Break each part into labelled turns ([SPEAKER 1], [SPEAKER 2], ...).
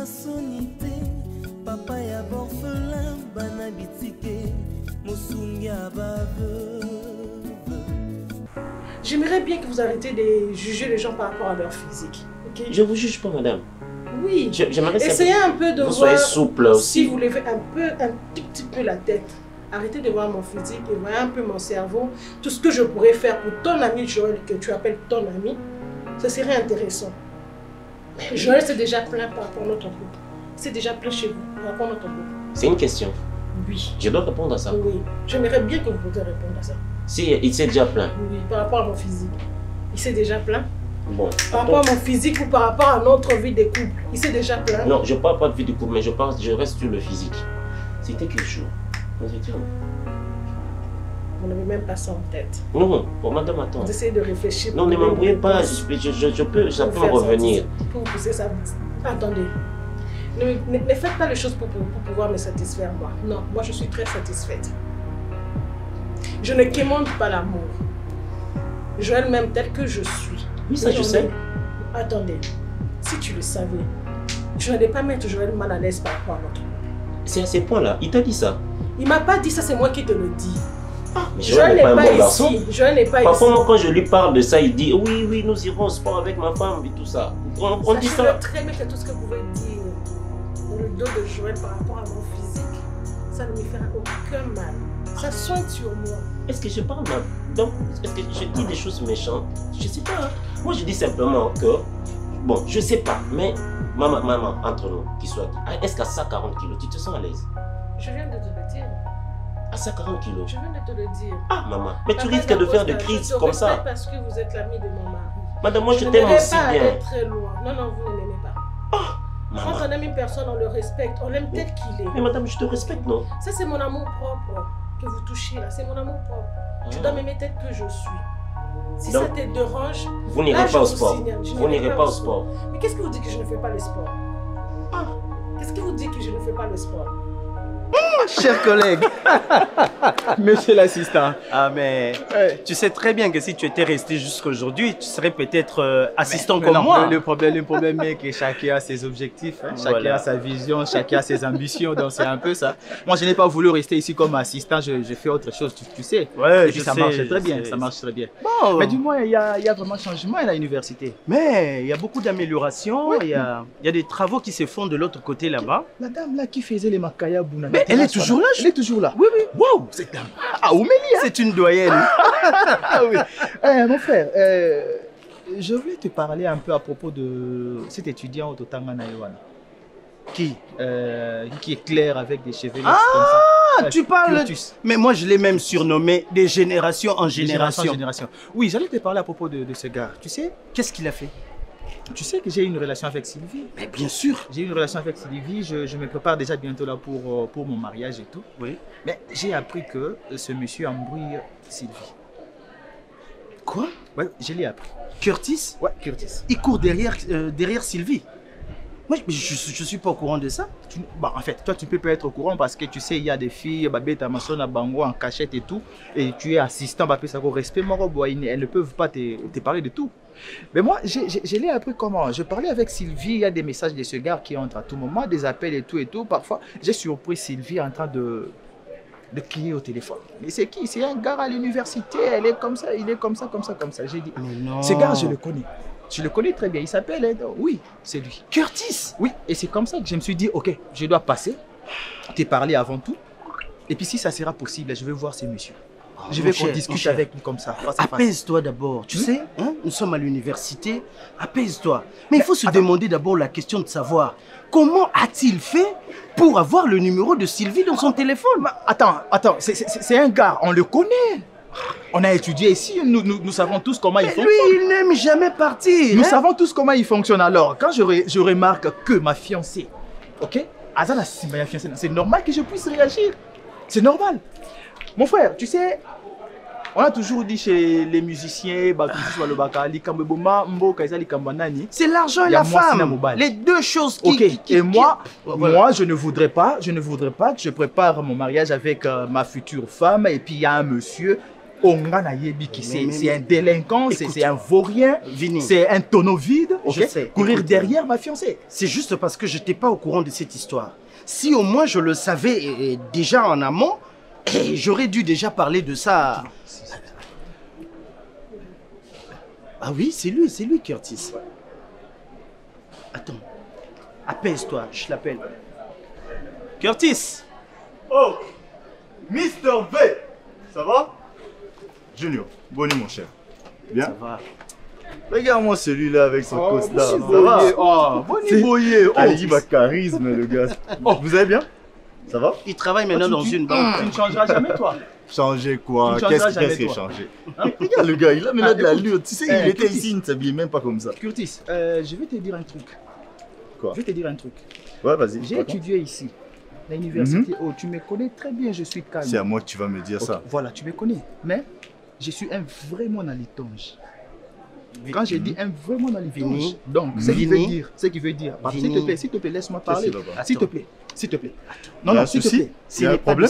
[SPEAKER 1] sonité, papa ya orphelin, bana bitike, mosungia baveuve.
[SPEAKER 2] J'aimerais bien que vous arrêtez de juger les gens par rapport à leur physique. Okay?
[SPEAKER 3] Je vous juge pas, madame.
[SPEAKER 2] Oui.
[SPEAKER 3] J'aimerais
[SPEAKER 2] essayez un peu de
[SPEAKER 3] vous
[SPEAKER 2] voir.
[SPEAKER 3] Soyez souple aussi.
[SPEAKER 2] Si vous levez un tout petit peu la tête, arrêtez de voir mon physique et voyez un peu mon cerveau. Tout ce que je pourrais faire pour ton ami Joël, que tu appelles ton ami, ça serait intéressant. Joël, c'est déjà plein par rapport à notre couple. C'est déjà plein chez vous par rapport à notre couple.
[SPEAKER 3] C'est une question.
[SPEAKER 2] Oui.
[SPEAKER 3] Je dois répondre à ça.
[SPEAKER 2] Oui. J'aimerais bien que vous puissiez répondre à ça.
[SPEAKER 3] Si, il s'est déjà plaint.
[SPEAKER 2] Oui, par rapport à mon physique. Il s'est déjà plaint.
[SPEAKER 3] Bon.
[SPEAKER 2] Par rapport à mon physique ou par rapport à notre vie de couple. Il s'est déjà plaint.
[SPEAKER 3] Non, je parle pas de vie de couple, mais je reste sur le physique. C'était quel jour?
[SPEAKER 2] Vous n'avez même pas ça en tête.
[SPEAKER 3] Non, pour madame, attends.
[SPEAKER 2] Vous essayez de réfléchir.
[SPEAKER 3] Non, ne m'embrouillez pas, ça peut revenir.
[SPEAKER 2] Pour vous pousser ça. Attendez. Ne faites pas les choses pour pouvoir me satisfaire, moi. Non, moi je suis très satisfaite. Je ne quémande pas l'amour. Joël m'aime tel que je suis.
[SPEAKER 3] Oui, ça je sais.
[SPEAKER 2] Attendez, si tu le savais, je n'allais pas mettre Joël mal à l'aise par rapport à notre couple.
[SPEAKER 3] C'est à ces points-là, il t'a dit ça?
[SPEAKER 2] Il m'a pas dit ça, c'est moi qui te le dis.
[SPEAKER 3] Mais Joël n'est pas un bon garçon.
[SPEAKER 2] Joël n'est pas ici.
[SPEAKER 3] Parfois, moi, quand je lui parle de ça, il dit oui, nous irons au sport avec ma femme et tout ça. On dit ça.
[SPEAKER 2] Très bien que tout ce que vous pouvez dire dans le dos de Joël par rapport à mon physique, ça ne me fera aucun mal. Ça soigne sur moi.
[SPEAKER 3] Est-ce que je parle mal? Donc, est-ce que je dis des choses méchantes? Je sais pas. Moi, je dis simplement que, bon, je sais pas, mais maman, entre nous, qui soit dit, est-ce qu'à 140 kilos, tu te sens à l'aise?
[SPEAKER 2] Je viens de te le dire.
[SPEAKER 3] À 140 kilos?
[SPEAKER 2] Je viens de te le dire.
[SPEAKER 3] Ah, maman, mais tu risques de faire des crises comme ça.
[SPEAKER 2] Parce que vous êtes l'ami de mon mari.
[SPEAKER 3] Madame, moi, je t'aime aussi bien.
[SPEAKER 2] Je ne vais pas aller très loin. Non, vous ne m'aimez pas.
[SPEAKER 3] Oh,
[SPEAKER 2] quand on aime une personne, on le respecte. On l'aime tel qu'il est.
[SPEAKER 3] Mais madame, je te respecte, non?
[SPEAKER 2] Ça, c'est mon amour propre que vous touchez là. C'est mon amour propre. Tu dois m'aimer tel que je suis. Si donc, ça te dérange,
[SPEAKER 3] vous n'irez pas au sport. Vous n'irez pas au sport.
[SPEAKER 2] Mais qu'est-ce que vous dites que je ne fais pas le sport? Qu'est-ce que vous dites que je ne fais pas le sport?
[SPEAKER 4] Chers collègues, monsieur l'assistant, mais tu sais très bien que si tu étais resté jusqu'à aujourd'hui, tu serais peut-être assistant comme moi.
[SPEAKER 5] Le problème est que chacun a ses objectifs, hein, chacun a sa vision, chacun a ses ambitions, donc c'est un peu ça. Moi, je n'ai pas voulu rester ici comme assistant, je fais autre chose, tu sais.
[SPEAKER 4] Ouais,
[SPEAKER 5] et puis ça marche très bien, ça marche très bien.
[SPEAKER 4] Bon.
[SPEAKER 5] Mais du moins, il y a vraiment changement à l'université.
[SPEAKER 4] Mais il y a beaucoup d'améliorations, il y a des travaux qui se font de l'autre côté là-bas.
[SPEAKER 5] La dame là qui faisait les makaya bouna.
[SPEAKER 4] Mais elle est toujours là.
[SPEAKER 5] Elle est toujours là.
[SPEAKER 4] Oui.
[SPEAKER 5] Wow, cette dame. Ah, Oumélie, hein?
[SPEAKER 4] C'est une doyenne.
[SPEAKER 5] Ah oui. Mon frère, je voulais te parler un peu à propos de cet étudiant au Totanga Naïwana. Qui est clair avec des cheveux comme ça.
[SPEAKER 4] Tu parles. Mais moi, je l'ai même surnommé des générations en génération.
[SPEAKER 5] Oui, j'allais te parler à propos de ce gars. Tu sais,
[SPEAKER 4] qu'est-ce qu'il a fait?
[SPEAKER 5] Tu sais que j'ai une relation avec Sylvie.
[SPEAKER 4] Mais bien sûr.
[SPEAKER 5] J'ai une relation avec Sylvie. Je me prépare déjà bientôt là pour mon mariage et tout.
[SPEAKER 4] Oui.
[SPEAKER 5] Mais j'ai appris que ce monsieur embrouille Sylvie.
[SPEAKER 4] Quoi?
[SPEAKER 5] Ouais, je l'ai appris.
[SPEAKER 4] Curtis?
[SPEAKER 5] Ouais, Curtis.
[SPEAKER 4] Il court derrière Sylvie. Moi, je suis pas au courant de ça.
[SPEAKER 5] En fait, toi, tu peux pas être au courant parce que tu sais, il y a des filles, bango en cachette et tout. Et tu es assistant, respect, elles ne peuvent pas te parler de tout. Mais moi, je l'ai appris comment. Je parlais avec Sylvie, il y a des messages de ce gars qui entrent à tout moment, des appels et tout et tout. Parfois, j'ai surpris Sylvie en train de crier au téléphone. Mais c'est qui? C'est un gars à l'université, elle est comme ça, il est comme ça. J'ai dit,
[SPEAKER 4] mais non.
[SPEAKER 5] Ce gars, je le connais. Je le connais très bien, il s'appelle, oui, c'est lui.
[SPEAKER 4] Curtis?
[SPEAKER 5] Oui, et c'est comme ça que je me suis dit, ok, je dois passer, te parler avant tout. Et puis si ça sera possible, je vais voir ce monsieur. Je vais qu'on discute avec lui comme ça.
[SPEAKER 4] Apaise-toi d'abord, tu sais, hein, nous sommes à l'université, apaise-toi. Mais il faut se demander d'abord la question de savoir, comment a-t-il fait pour avoir le numéro de Sylvie dans son téléphone?
[SPEAKER 5] Attends, c'est un gars, on le connaît. On a étudié ici, nous savons tous comment il fonctionne.
[SPEAKER 4] Lui, il n'aime jamais partir.
[SPEAKER 5] Nous savons tous comment il fonctionne. Alors, quand je remarque que ma fiancée, ok, c'est normal que je puisse réagir. C'est normal. Mon frère, tu sais, on a toujours dit chez les musiciens,
[SPEAKER 4] c'est l'argent et la femme. Les deux choses qui...
[SPEAKER 5] Et moi, je ne voudrais pas que je prépare mon mariage avec ma future femme et puis il y a un monsieur Ongana Yebiki, c'est un délinquant, c'est un vaurien, c'est un tonneau vide, courir derrière ma fiancée.
[SPEAKER 4] C'est juste parce que je n'étais pas au courant de cette histoire. Si au moins je le savais déjà en amont, j'aurais dû déjà parler de ça. Ah oui, c'est lui Curtis. Attends, apaise-toi, je l'appelle. Curtis!
[SPEAKER 6] Oh! Mr. V! Ça va? Junior, bonne nuit mon cher. Bien?
[SPEAKER 4] Ça va.
[SPEAKER 6] Regarde-moi celui-là avec son costard. Ça
[SPEAKER 5] Boyer.
[SPEAKER 6] va?
[SPEAKER 5] Oh,
[SPEAKER 6] C'est
[SPEAKER 5] Boyer.
[SPEAKER 6] Ah, il va charisme le gars. Vous allez bien? Ça va?
[SPEAKER 4] Il travaille maintenant dans une banque.
[SPEAKER 5] Tu ne changeras jamais, toi.
[SPEAKER 6] Changer quoi?
[SPEAKER 5] Tu changeras
[SPEAKER 6] Qu'est-ce
[SPEAKER 5] jamais,
[SPEAKER 6] qui est
[SPEAKER 5] toi.
[SPEAKER 6] changé? Regarde le gars, il a maintenant de
[SPEAKER 5] écoute,
[SPEAKER 6] l'allure. Tu sais, il était
[SPEAKER 5] Curtis.
[SPEAKER 6] ici, il ne s'habillait même pas comme ça.
[SPEAKER 5] Curtis, je vais te dire un truc.
[SPEAKER 6] Quoi?
[SPEAKER 5] Je vais te dire un truc.
[SPEAKER 6] Ouais, vas-y.
[SPEAKER 5] J'ai
[SPEAKER 6] raconte.
[SPEAKER 5] étudié ici, à l'université. Oh, tu me connais très bien, je suis calme.
[SPEAKER 6] C'est à moi que tu vas me dire ça.
[SPEAKER 5] Ok, voilà, tu me connais. Mais je suis un vrai monalitonge. Quand j'ai dit un vrai monalitonge, donc ce qui veut dire, s'il te plaît, laisse-moi parler.
[SPEAKER 6] Qu'est-ce qui va pas?
[SPEAKER 5] S'il te plaît, s'il te plaît.
[SPEAKER 6] Il y a
[SPEAKER 5] Non,
[SPEAKER 6] un
[SPEAKER 5] s'il te
[SPEAKER 6] souci?
[SPEAKER 5] plaît.
[SPEAKER 6] Il y a un problème?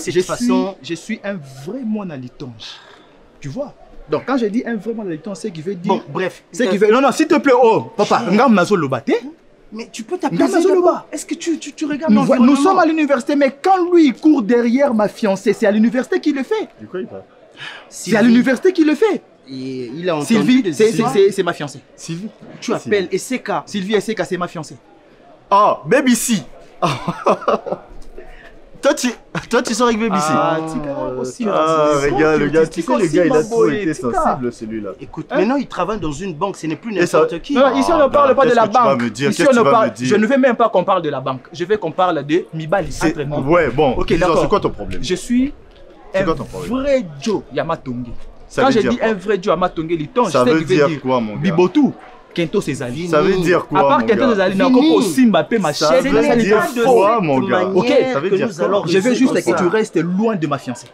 [SPEAKER 5] Je suis un vrai monalitonge. Tu vois? Donc quand j'ai dit un vrai monalitonge, c'est qui veut dire.
[SPEAKER 4] Bon, bref.
[SPEAKER 5] Non, s'il te plaît, oh, papa, ngam nazo lobate.
[SPEAKER 4] Mais tu peux t'appeler
[SPEAKER 5] Ngam nazo loba.
[SPEAKER 4] Est-ce que tu regardes
[SPEAKER 5] Nous
[SPEAKER 4] l'environnement?
[SPEAKER 5] sommes à l'université, mais quand lui il court derrière ma fiancée, c'est à l'université qu'il le fait.
[SPEAKER 6] De quoi il parle?
[SPEAKER 5] C'est à l'université qu'il le fait.
[SPEAKER 4] Et il a entendu
[SPEAKER 5] Sylvie,
[SPEAKER 4] des histoires.
[SPEAKER 5] c'est ma fiancée.
[SPEAKER 6] Sylvie?
[SPEAKER 4] Tu appelles Esseka.
[SPEAKER 5] Sylvie Esseka, c'est ma fiancée.
[SPEAKER 6] Ah, Baby C. Toi, tu sors avec Baby C. Regarde, le gars, tu sais, le gars, il a trop été sensible, celui-là.
[SPEAKER 4] Écoute, maintenant il travaille dans une banque, ce n'est plus n'importe qui.
[SPEAKER 5] Non, ici on ne parle pas de
[SPEAKER 6] qu'est-ce
[SPEAKER 5] la
[SPEAKER 6] que tu vas
[SPEAKER 5] banque.
[SPEAKER 6] me dire?
[SPEAKER 5] Ici,
[SPEAKER 6] Qu'est-ce que tu vas me dire?
[SPEAKER 5] je ne veux même pas qu'on parle de la banque. Je veux qu'on parle de Mibali.
[SPEAKER 6] Ouais, bon,
[SPEAKER 5] Ok,
[SPEAKER 6] disons,
[SPEAKER 5] d'accord.
[SPEAKER 6] c'est quoi ton problème?
[SPEAKER 5] Je suis
[SPEAKER 6] C'est
[SPEAKER 5] un
[SPEAKER 6] quoi ton problème?
[SPEAKER 5] vrai Joe Yamatonge.
[SPEAKER 6] Ça
[SPEAKER 5] Quand
[SPEAKER 6] veut
[SPEAKER 5] j'ai
[SPEAKER 6] dire
[SPEAKER 5] dit
[SPEAKER 6] quoi?
[SPEAKER 5] un vrai Joe Yamatonge, Liton,
[SPEAKER 6] Ça
[SPEAKER 5] je sais
[SPEAKER 6] veut
[SPEAKER 5] qu'il
[SPEAKER 6] dire
[SPEAKER 5] veut dire
[SPEAKER 6] quoi, mon gars?
[SPEAKER 5] Bibotou, Kento Césali.
[SPEAKER 6] Ça veut dire quoi,
[SPEAKER 5] À part
[SPEAKER 6] mon
[SPEAKER 5] Kento
[SPEAKER 6] gars?
[SPEAKER 5] Césali, il y a encore Simba Pe ma
[SPEAKER 6] Ça
[SPEAKER 5] chaîne.
[SPEAKER 6] veut dire quoi, mon gars?
[SPEAKER 5] Ok,
[SPEAKER 6] ça veut dire quoi?
[SPEAKER 5] Je veux juste que tu restes loin de ma fiancée.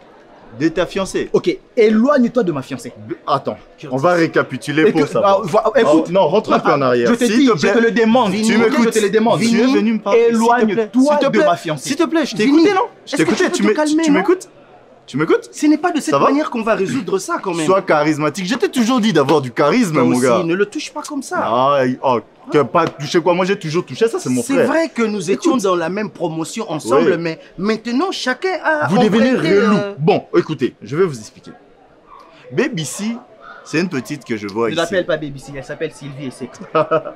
[SPEAKER 6] De ta fiancée?
[SPEAKER 5] Ok, éloigne-toi de ma fiancée.
[SPEAKER 6] Attends, on va récapituler pour ça.
[SPEAKER 5] Écoute,
[SPEAKER 6] non, rentre un peu en arrière.
[SPEAKER 5] je te dis, je te le demande.
[SPEAKER 6] Tu m'écoutes?
[SPEAKER 5] Je te le demande.
[SPEAKER 6] Tu es venu me parler.
[SPEAKER 5] Éloigne-toi de ma fiancée.
[SPEAKER 6] S'il te plaît, je t'ai écouté, non? Je t'ai écouté, tu m'écoutes? Tu m'écoutes?
[SPEAKER 4] Ce n'est pas de cette
[SPEAKER 6] Ça va?
[SPEAKER 4] manière qu'on va résoudre ça quand même.
[SPEAKER 6] Sois charismatique. Je t'ai toujours dit d'avoir du charisme,
[SPEAKER 4] Toi
[SPEAKER 6] mon
[SPEAKER 4] aussi,
[SPEAKER 6] gars.
[SPEAKER 4] ne le touche pas comme ça.
[SPEAKER 6] Ah, oh, que pas toucher quoi? Moi, j'ai toujours touché ça, c'est mon frère.
[SPEAKER 4] C'est vrai que nous étions dans la même promotion ensemble,
[SPEAKER 6] Oui.
[SPEAKER 4] mais maintenant chacun a.
[SPEAKER 6] Vous devenez
[SPEAKER 4] emprunté,
[SPEAKER 6] relou. Bon, écoutez, je vais vous expliquer. Baby C, c'est une petite que je vois
[SPEAKER 5] Ne
[SPEAKER 6] ici.
[SPEAKER 5] l'appelle pas Baby C, elle s'appelle Sylvie Esseka.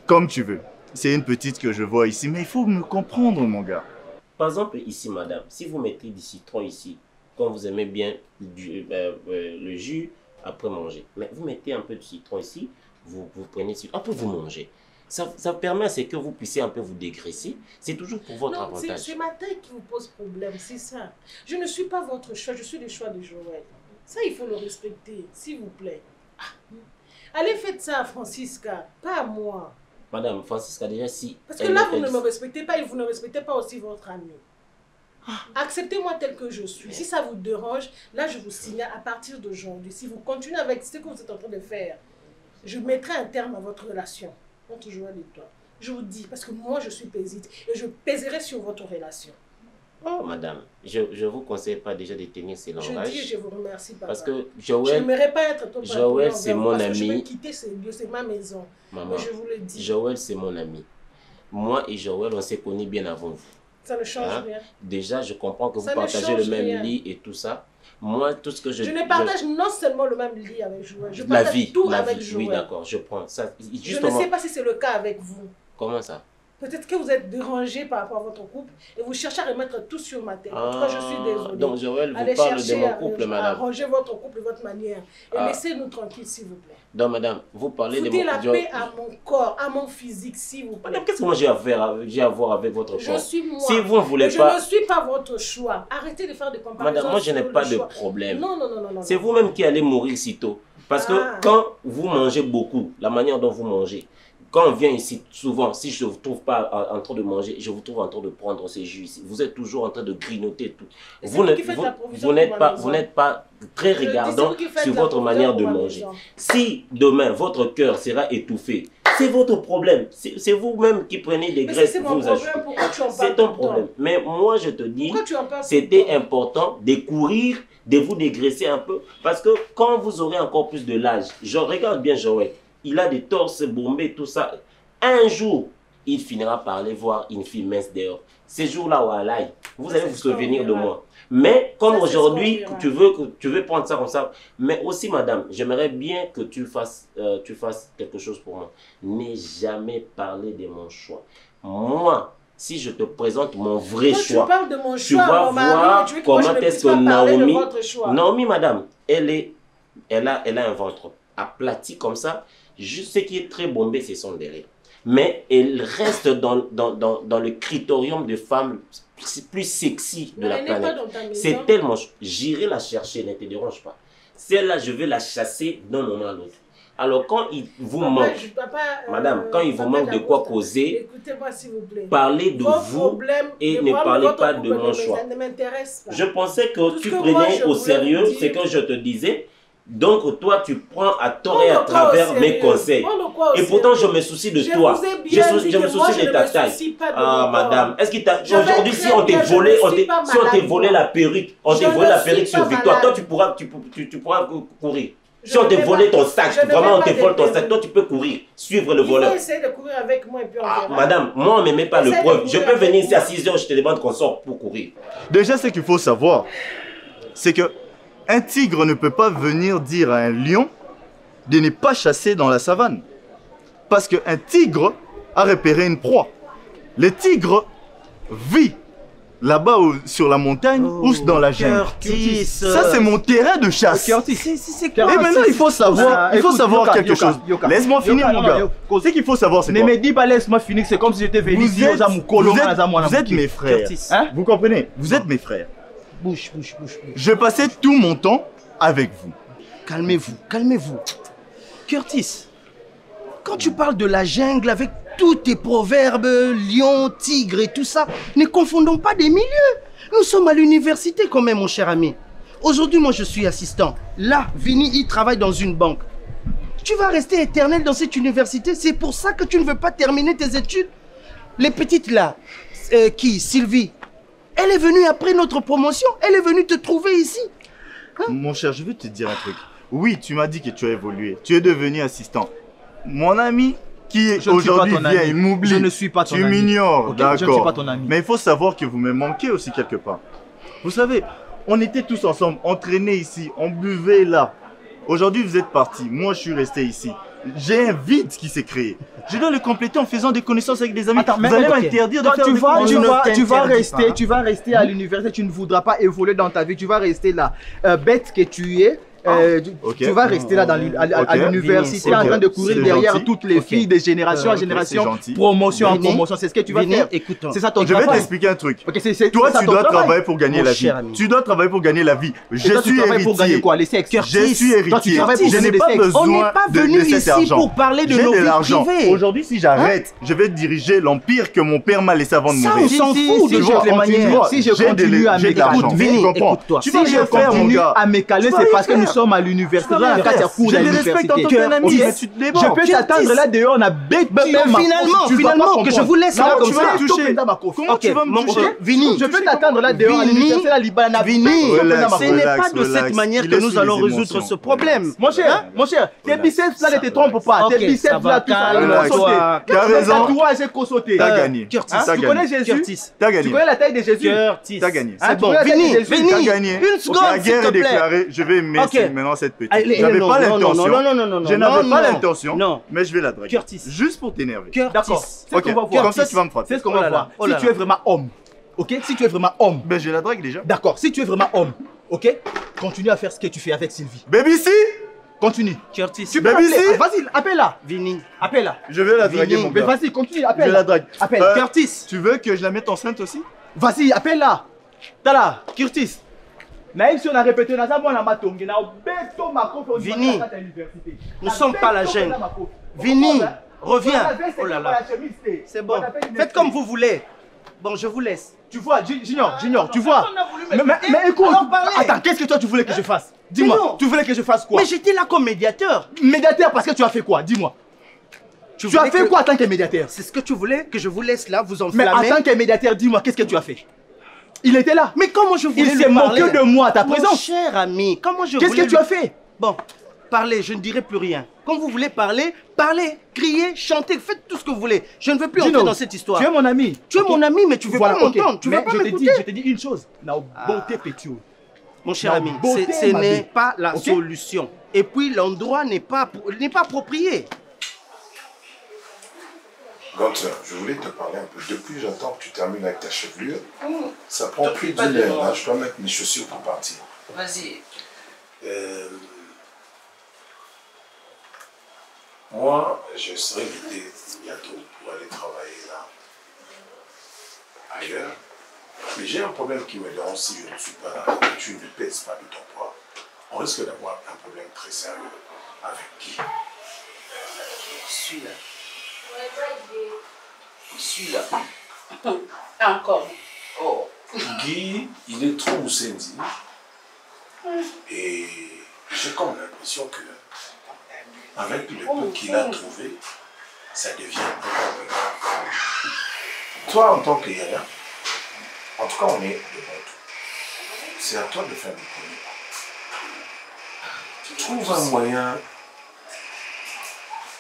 [SPEAKER 6] Comme tu veux. C'est une petite que je vois ici, mais il faut me comprendre, mon gars.
[SPEAKER 3] Par exemple, ici, madame, si vous mettez du citron ici, quand vous aimez bien le jus, après manger. Mais vous mettez un peu de citron ici, vous prenez un peu, vous mangez. Ça permet à ce que vous puissiez un peu vous dégraisser. C'est toujours pour votre
[SPEAKER 2] Non,
[SPEAKER 3] avantage.
[SPEAKER 2] c'est ma taille qui vous pose problème, c'est ça. Je ne suis pas votre choix, je suis le choix de Joël. Ça, il faut le respecter, s'il vous plaît. Allez, faites ça à Francisca, pas à moi.
[SPEAKER 3] Madame Francisca, déjà si...
[SPEAKER 2] Parce que là, vous ne me respectez pas et vous ne respectez pas aussi votre ami. Acceptez-moi tel que je suis. Si ça vous dérange, là, je vous signale à partir d'aujourd'hui. Si vous continuez avec ce que vous êtes en train de faire, je mettrai un terme à votre relation entre Joël et toi. Je vous dis, parce que moi, je suis paisible et je pèserai sur votre relation.
[SPEAKER 3] Oh, madame, je vous conseille pas déjà de tenir ces langages.
[SPEAKER 2] Je dis et je vous remercie, papa.
[SPEAKER 3] Parce que
[SPEAKER 2] je
[SPEAKER 3] Joël...
[SPEAKER 2] n'aimerais pas être trop
[SPEAKER 3] Joël, c'est mon
[SPEAKER 2] parce que
[SPEAKER 3] ami.
[SPEAKER 2] je vais quitter ce lieu, c'est ma maison.
[SPEAKER 3] Maman,
[SPEAKER 2] Mais je vous le dis.
[SPEAKER 3] Joël, c'est mon ami. Moi et Joël, on s'est connus bien avant vous.
[SPEAKER 2] Ça ne change
[SPEAKER 3] Hein?
[SPEAKER 2] rien.
[SPEAKER 3] Déjà, je comprends que vous
[SPEAKER 2] Ça ne
[SPEAKER 3] partagez le
[SPEAKER 2] change
[SPEAKER 3] même
[SPEAKER 2] rien.
[SPEAKER 3] lit et tout ça. Moi, tout ce que
[SPEAKER 2] Je ne partage non seulement le même lit avec Joël, je
[SPEAKER 3] la
[SPEAKER 2] partage
[SPEAKER 3] vie,
[SPEAKER 2] tout
[SPEAKER 3] la
[SPEAKER 2] avec
[SPEAKER 3] vie.
[SPEAKER 2] Joël.
[SPEAKER 3] Oui, d'accord, je prends ça.
[SPEAKER 2] Je ne
[SPEAKER 3] Justement,
[SPEAKER 2] sais pas si c'est le cas avec vous.
[SPEAKER 3] comment ça?
[SPEAKER 2] Peut-être que vous êtes dérangé par rapport à votre couple et vous cherchez à remettre tout sur ma tête. En tout cas, je suis désolée.
[SPEAKER 3] Donc, Joël
[SPEAKER 2] Allez
[SPEAKER 3] vous parle de
[SPEAKER 2] chercher
[SPEAKER 3] mon
[SPEAKER 2] à
[SPEAKER 3] couple,
[SPEAKER 2] à
[SPEAKER 3] madame.
[SPEAKER 2] arranger votre couple et votre manière. Et
[SPEAKER 3] Ah.
[SPEAKER 2] laissez-nous tranquilles, s'il vous plaît.
[SPEAKER 3] Donc, madame, vous parlez
[SPEAKER 2] Foutez
[SPEAKER 3] de
[SPEAKER 2] la
[SPEAKER 3] mon...
[SPEAKER 2] paix à mon corps, à mon physique, s'il vous plaît.
[SPEAKER 3] Madame, qu'est-ce que moi j'ai à voir avec votre
[SPEAKER 2] Je
[SPEAKER 3] corps?
[SPEAKER 2] suis moi.
[SPEAKER 3] Si vous ne voulez
[SPEAKER 2] Et
[SPEAKER 3] pas...
[SPEAKER 2] je ne suis pas votre choix. Arrêtez de faire des comparaisons.
[SPEAKER 3] Madame, moi, je n'ai
[SPEAKER 2] sur
[SPEAKER 3] pas
[SPEAKER 2] le
[SPEAKER 3] de
[SPEAKER 2] choix.
[SPEAKER 3] problème.
[SPEAKER 2] Non, non, non, non, non.
[SPEAKER 3] C'est vous-même qui allez mourir si tôt. Parce que
[SPEAKER 2] Ah.
[SPEAKER 3] quand vous mangez beaucoup, la manière dont vous mangez, quand on vient ici, souvent, si je ne vous trouve pas en train de manger, je vous trouve en train de prendre ces jus ici. Vous êtes toujours en train de grignoter tout.
[SPEAKER 2] Et c'est
[SPEAKER 3] Vous
[SPEAKER 2] vous
[SPEAKER 3] n'êtes
[SPEAKER 2] qui faites la provision
[SPEAKER 3] vous n'êtes
[SPEAKER 2] pour ma
[SPEAKER 3] pas,
[SPEAKER 2] maison.
[SPEAKER 3] vous n'êtes pas très
[SPEAKER 2] Je dis,
[SPEAKER 3] regardant
[SPEAKER 2] c'est vous qui faites
[SPEAKER 3] sur
[SPEAKER 2] la
[SPEAKER 3] votre
[SPEAKER 2] provision
[SPEAKER 3] manière
[SPEAKER 2] pour
[SPEAKER 3] de
[SPEAKER 2] ma
[SPEAKER 3] manger.
[SPEAKER 2] maison.
[SPEAKER 3] Si demain, votre cœur sera étouffé, c'est votre problème. C'est vous-même qui prenez des graisses.
[SPEAKER 2] C'est mon
[SPEAKER 3] vous
[SPEAKER 2] problème, pourquoi tu en parles?
[SPEAKER 3] C'est ton problème. Mais moi, je te dis, c'était important de courir, de vous dégraisser un peu. Parce que quand vous aurez encore plus de l'âge, je regarde bien Joël, il a des torses bombés, tout ça. Un jour, il finira par aller voir une fille mince dehors. Ces jours-là, vous allez vous souvenir de moi. Mais comme aujourd'hui, tu veux prendre ça comme ça. Mais aussi, madame, j'aimerais bien que tu fasses quelque chose pour moi. N'aie jamais parlé de mon choix. Moi, si je te présente mon vrai choix,
[SPEAKER 2] tu parles de mon
[SPEAKER 3] tu
[SPEAKER 2] choix,
[SPEAKER 3] vas
[SPEAKER 2] mon mari,
[SPEAKER 3] voir
[SPEAKER 2] tu veux que
[SPEAKER 3] comment
[SPEAKER 2] moi, je ne
[SPEAKER 3] est-ce
[SPEAKER 2] puisse
[SPEAKER 3] que
[SPEAKER 2] pas parler de votre choix.
[SPEAKER 3] Naomi, madame, elle a un ventre aplati comme ça. Juste ce qui est très bombé, c'est son derrière. Mais elle reste dans le critérium de femme plus sexy de la planète. C'est tellement... J'irai la chercher, ne te dérange pas. Celle-là, je vais la chasser d'un moment à l'autre. Alors quand il vous manque, madame, quand il vous manque de quoi causer,
[SPEAKER 2] écoutez-moi s'il vous plaît.
[SPEAKER 3] Parlez de vous et ne parlez pas de mon choix.
[SPEAKER 2] Ça ne m'intéresse pas.
[SPEAKER 3] Je pensais que tu prenais au sérieux ce que je te disais. Donc toi tu prends à tort et à travers mes conseils. Et pourtant je me soucie de toi. Je me soucie de ta taille. Ah madame, est-ce que aujourd'hui si on t'est volé la perruque, sur Victoire, toi tu pourras courir. Si on t'a volé ton sac, vraiment on te vole ton sac, toi tu peux courir, suivre le voleur.
[SPEAKER 2] Il faut essayer de courir avec moi et puis on verra.
[SPEAKER 3] Madame, moi on ne me met pas le preuve. Je peux venir ici à 6 h, je te demande qu'on sort pour courir.
[SPEAKER 6] Déjà ce qu'il faut savoir, c'est que un tigre ne peut pas venir dire à un lion de ne pas chasser dans la savane. Parce qu'un tigre a repéré une proie. Le tigre vit là-bas sur la montagne ou dans la jungle. Ça, c'est mon terrain de chasse. Et maintenant, il faut savoir, quelque chose. Laisse-moi finir, mon gars. Ce qu'il faut savoir, c'est quoi?
[SPEAKER 5] Ne me dis pas laisse-moi finir, c'est comme si j'étais venu dire
[SPEAKER 6] vous êtes mes frères. Vous comprenez? Vous êtes mes frères.
[SPEAKER 4] Bouche.
[SPEAKER 6] Je passais tout mon temps avec vous.
[SPEAKER 4] Calmez-vous. Curtis, quand tu parles de la jungle avec tous tes proverbes, lion, tigre et tout ça, ne confondons pas des milieux. Nous sommes à l'université quand même, mon cher ami. Aujourd'hui, moi, je suis assistant. Là, Vini, il travaille dans une banque. Tu vas rester éternel dans cette université. C'est pour ça que tu ne veux pas terminer tes études. Les petites là, Sylvie, elle est venue après notre promotion. Elle est venue te trouver ici. Hein?
[SPEAKER 6] Mon cher, je veux te dire un truc. Oui, tu m'as dit que tu as évolué. Tu es devenu assistant. Mon ami qui aujourd'hui vient et m'oublie.
[SPEAKER 5] Je ne suis pas ton ami.
[SPEAKER 6] Tu m'ignores,
[SPEAKER 5] okay,
[SPEAKER 6] d'accord.
[SPEAKER 5] Je ne suis pas ton ami.
[SPEAKER 6] Mais il faut savoir que vous me manquez aussi quelque part. Vous savez, on était tous ensemble, entraînés ici, on buvait là. Aujourd'hui, vous êtes partis. Moi, je suis resté ici. J'ai un vide qui s'est créé. Je dois le compléter en faisant des connaissances avec des amis.
[SPEAKER 5] Attends,
[SPEAKER 6] vous allez m'interdire de faire des connaissances.
[SPEAKER 5] Tu vas rester à l'université, tu ne voudras pas évoluer dans ta vie, tu vas rester là. Bête que tu es. Tu vas rester là à l'université en train de courir derrière toutes les filles de génération en génération, promotion en promotion. C'est ce que tu vas faire. C'est ça ton travail.
[SPEAKER 6] Je vais t'expliquer un truc. Toi, tu dois travailler pour gagner la vie. Tu dois travailler pour gagner la vie. Je suis héritier.
[SPEAKER 5] Pour gagner quoi? Les sexes.
[SPEAKER 6] Je suis héritier. Je n'ai pas besoin.
[SPEAKER 4] On n'est pas venu ici pour parler de nos vies privées.
[SPEAKER 6] Aujourd'hui, si j'arrête, je vais diriger l'empire que mon père m'a laissé avant de mourir.
[SPEAKER 4] On s'en fout de toutes les manières.
[SPEAKER 5] Si je continue à m'écaler, si je continue à m'écaler, c'est parce que nous sommes à l'université. Dans la carte cours de l'université. Je peux t'attendre là dehors, on a bête.
[SPEAKER 4] Finalement, que je vous laisse là comme ça.
[SPEAKER 6] Comment tu vas me toucher?
[SPEAKER 4] Vini,
[SPEAKER 5] je peux t'attendre là dehors à l'université, la Libana.
[SPEAKER 4] Vini, ce n'est pas de cette manière que nous allons résoudre ce problème.
[SPEAKER 5] Mon cher, tes biceps là ne te trompent pas. Tes biceps là, tout ça.
[SPEAKER 6] Tu as raison.
[SPEAKER 5] T'as
[SPEAKER 6] gagné.
[SPEAKER 5] Tu connais Jésus?
[SPEAKER 6] T'as gagné.
[SPEAKER 5] Tu connais la taille de Jésus?
[SPEAKER 6] T'as gagné.
[SPEAKER 4] C'est bon, Vini,
[SPEAKER 6] t'as gagné.
[SPEAKER 4] Une seconde,
[SPEAKER 6] la guerre est déclarée. Je vais mettre maintenant cette petite. J'avais pas l'intention. Je n'avais pas l'intention, mais je vais la draguer. Juste pour t'énerver.
[SPEAKER 5] D'accord.
[SPEAKER 6] Ok, comme ça tu vas me frapper.
[SPEAKER 5] C'est ce qu'on va voir. Si tu es vraiment homme, ok? Si tu es vraiment homme.
[SPEAKER 6] Ben je la drague déjà.
[SPEAKER 5] D'accord. Si tu es vraiment homme, ok? Continue à faire ce que tu fais avec Sylvie.
[SPEAKER 6] Baby si.
[SPEAKER 5] Continue.
[SPEAKER 4] Curtis.
[SPEAKER 5] Tu peux appeler. Vas-y, appelle-la.
[SPEAKER 4] Vini.
[SPEAKER 5] Appelle-la.
[SPEAKER 6] Je vais la draguer mon gars.
[SPEAKER 5] Mais vas-y, continue, appelle-la.
[SPEAKER 6] Je la drague.
[SPEAKER 5] Appelle.
[SPEAKER 4] Curtis.
[SPEAKER 6] Tu veux que je la mette enceinte aussi?
[SPEAKER 5] Vas-y, appelle-la. T'as là, Curtis. Naïf, si on a répété, on a dit
[SPEAKER 4] Vini, nous ne sommes pas la gêne. Vini, reviens. Oh là là. C'est bon. Faites comme vous voulez. Bon, je vous laisse.
[SPEAKER 5] Tu vois, Junior, tu vois. Mais écoute, attends, qu'est-ce que toi tu voulais que je fasse? Dis-moi, tu voulais que je fasse quoi?
[SPEAKER 4] Mais j'étais là comme médiateur.
[SPEAKER 5] Médiateur parce que tu as fait quoi? Dis-moi. Tu as fait quoi en tant que médiateur?
[SPEAKER 4] C'est ce que tu voulais que je vous laisse là, vous
[SPEAKER 5] Mais
[SPEAKER 4] enflammer.
[SPEAKER 5] en tant que médiateur, dis-moi, qu'est-ce que tu as fait? Il était là.
[SPEAKER 4] Mais comment je voulais
[SPEAKER 5] Il s'est
[SPEAKER 4] lui parler?
[SPEAKER 5] moqué de moi à ta
[SPEAKER 4] Mon
[SPEAKER 5] présence.
[SPEAKER 4] cher ami, comment je
[SPEAKER 5] Qu'est-ce
[SPEAKER 4] voulais
[SPEAKER 5] que tu
[SPEAKER 4] lui-
[SPEAKER 5] as fait?
[SPEAKER 4] Bon, parlez, je ne dirai plus rien. Quand vous voulez parler, parlez, criez, chantez, faites tout ce que vous voulez. Je ne veux plus entrer
[SPEAKER 5] Gino,
[SPEAKER 4] dans cette histoire.
[SPEAKER 5] tu es mon ami.
[SPEAKER 4] Tu es
[SPEAKER 5] Ok.
[SPEAKER 4] mon ami, mais tu ne veux
[SPEAKER 5] Voilà,
[SPEAKER 4] pas
[SPEAKER 5] ok.
[SPEAKER 4] m'entendre. Tu ne
[SPEAKER 5] Mais
[SPEAKER 4] veux pas
[SPEAKER 5] je
[SPEAKER 4] m'écouter.
[SPEAKER 5] te dis une chose. Na beauté pétio.
[SPEAKER 4] Mon cher
[SPEAKER 5] La
[SPEAKER 4] ami,
[SPEAKER 5] beauté,
[SPEAKER 4] ce
[SPEAKER 5] ma
[SPEAKER 4] n'est
[SPEAKER 5] vie.
[SPEAKER 4] pas la
[SPEAKER 5] Ok?
[SPEAKER 4] solution. Et puis l'endroit n'est pas approprié.
[SPEAKER 7] Gunther, je voulais te parler un peu. Depuis j'entends que tu termines avec ta chevelure. Ça prend
[SPEAKER 8] T'occupe
[SPEAKER 7] plus
[SPEAKER 8] pas
[SPEAKER 7] d'une
[SPEAKER 8] de
[SPEAKER 7] heure.
[SPEAKER 8] moi.
[SPEAKER 7] Là, je dois mettre mes chaussures pour partir.
[SPEAKER 8] Vas-y.
[SPEAKER 7] Moi, je serai invité bientôt pour aller travailler là, ailleurs. Mais j'ai un problème qui me dérange si je ne suis pas là et tu ne pèses pas de ton poids. On risque d'avoir un problème très sérieux avec qui?
[SPEAKER 8] Celui-là. Celui-là. Encore. Oh.
[SPEAKER 7] Guy, il est trop Oussendi. Et j'ai comme l'impression que, avec le peu qu'il a trouvé, ça devient encore plus grave. Toi, en tant que Yaya, en tout cas, on est devant tout. C'est à toi de faire le premier pas. Trouve un moyen,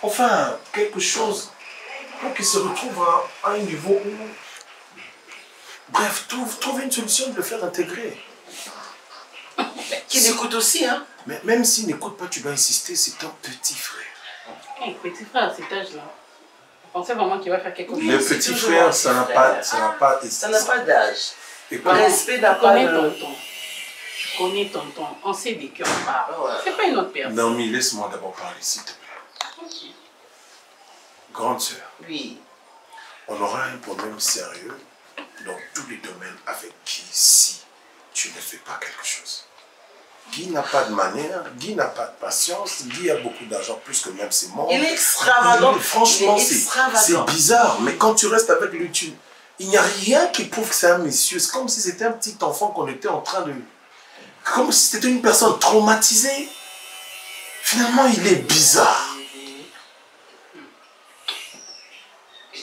[SPEAKER 7] enfin, quelque chose pour qu'il se retrouve à un niveau où... Bref, trouve une solution de le faire intégrer.
[SPEAKER 8] Qui l'écoute aussi, hein?
[SPEAKER 7] Mais même s'il n'écoute pas, tu dois insister, c'est ton petit frère.
[SPEAKER 9] Hey, petit frère à cet âge-là, vous pensez vraiment qu'il va faire quelque chose?
[SPEAKER 7] Le
[SPEAKER 8] c'est
[SPEAKER 7] petit
[SPEAKER 8] toujours
[SPEAKER 7] frère,
[SPEAKER 8] un
[SPEAKER 7] ça n'a
[SPEAKER 8] petit
[SPEAKER 7] pas...
[SPEAKER 8] frère. Ça n'a pas d'âge.
[SPEAKER 7] Écoute,
[SPEAKER 8] Le respect n'a
[SPEAKER 9] Tu
[SPEAKER 8] pas
[SPEAKER 9] connais
[SPEAKER 8] de...
[SPEAKER 9] tonton. Tu connais tonton. On sait des cœurs parlent.
[SPEAKER 8] Ouais.
[SPEAKER 9] C'est pas une autre personne.
[SPEAKER 7] Naomi, laisse-moi d'abord parler, s'il te plaît. Grande sœur,
[SPEAKER 8] Oui.
[SPEAKER 7] on aura un problème sérieux dans tous les domaines avec Guy si tu ne fais pas quelque chose. Guy n'a pas de manière, Guy n'a pas de patience, Guy a beaucoup d'argent, plus que même ses membres.
[SPEAKER 8] Il est extravagant.
[SPEAKER 7] Franchement,
[SPEAKER 8] Il est
[SPEAKER 7] c'est
[SPEAKER 8] extravagant.
[SPEAKER 7] bizarre, mais quand tu restes avec lui, il n'y a rien qui prouve que c'est un monsieur. C'est comme si c'était un petit enfant qu'on était en train de... Comme si c'était une personne traumatisée. Finalement, il est bizarre.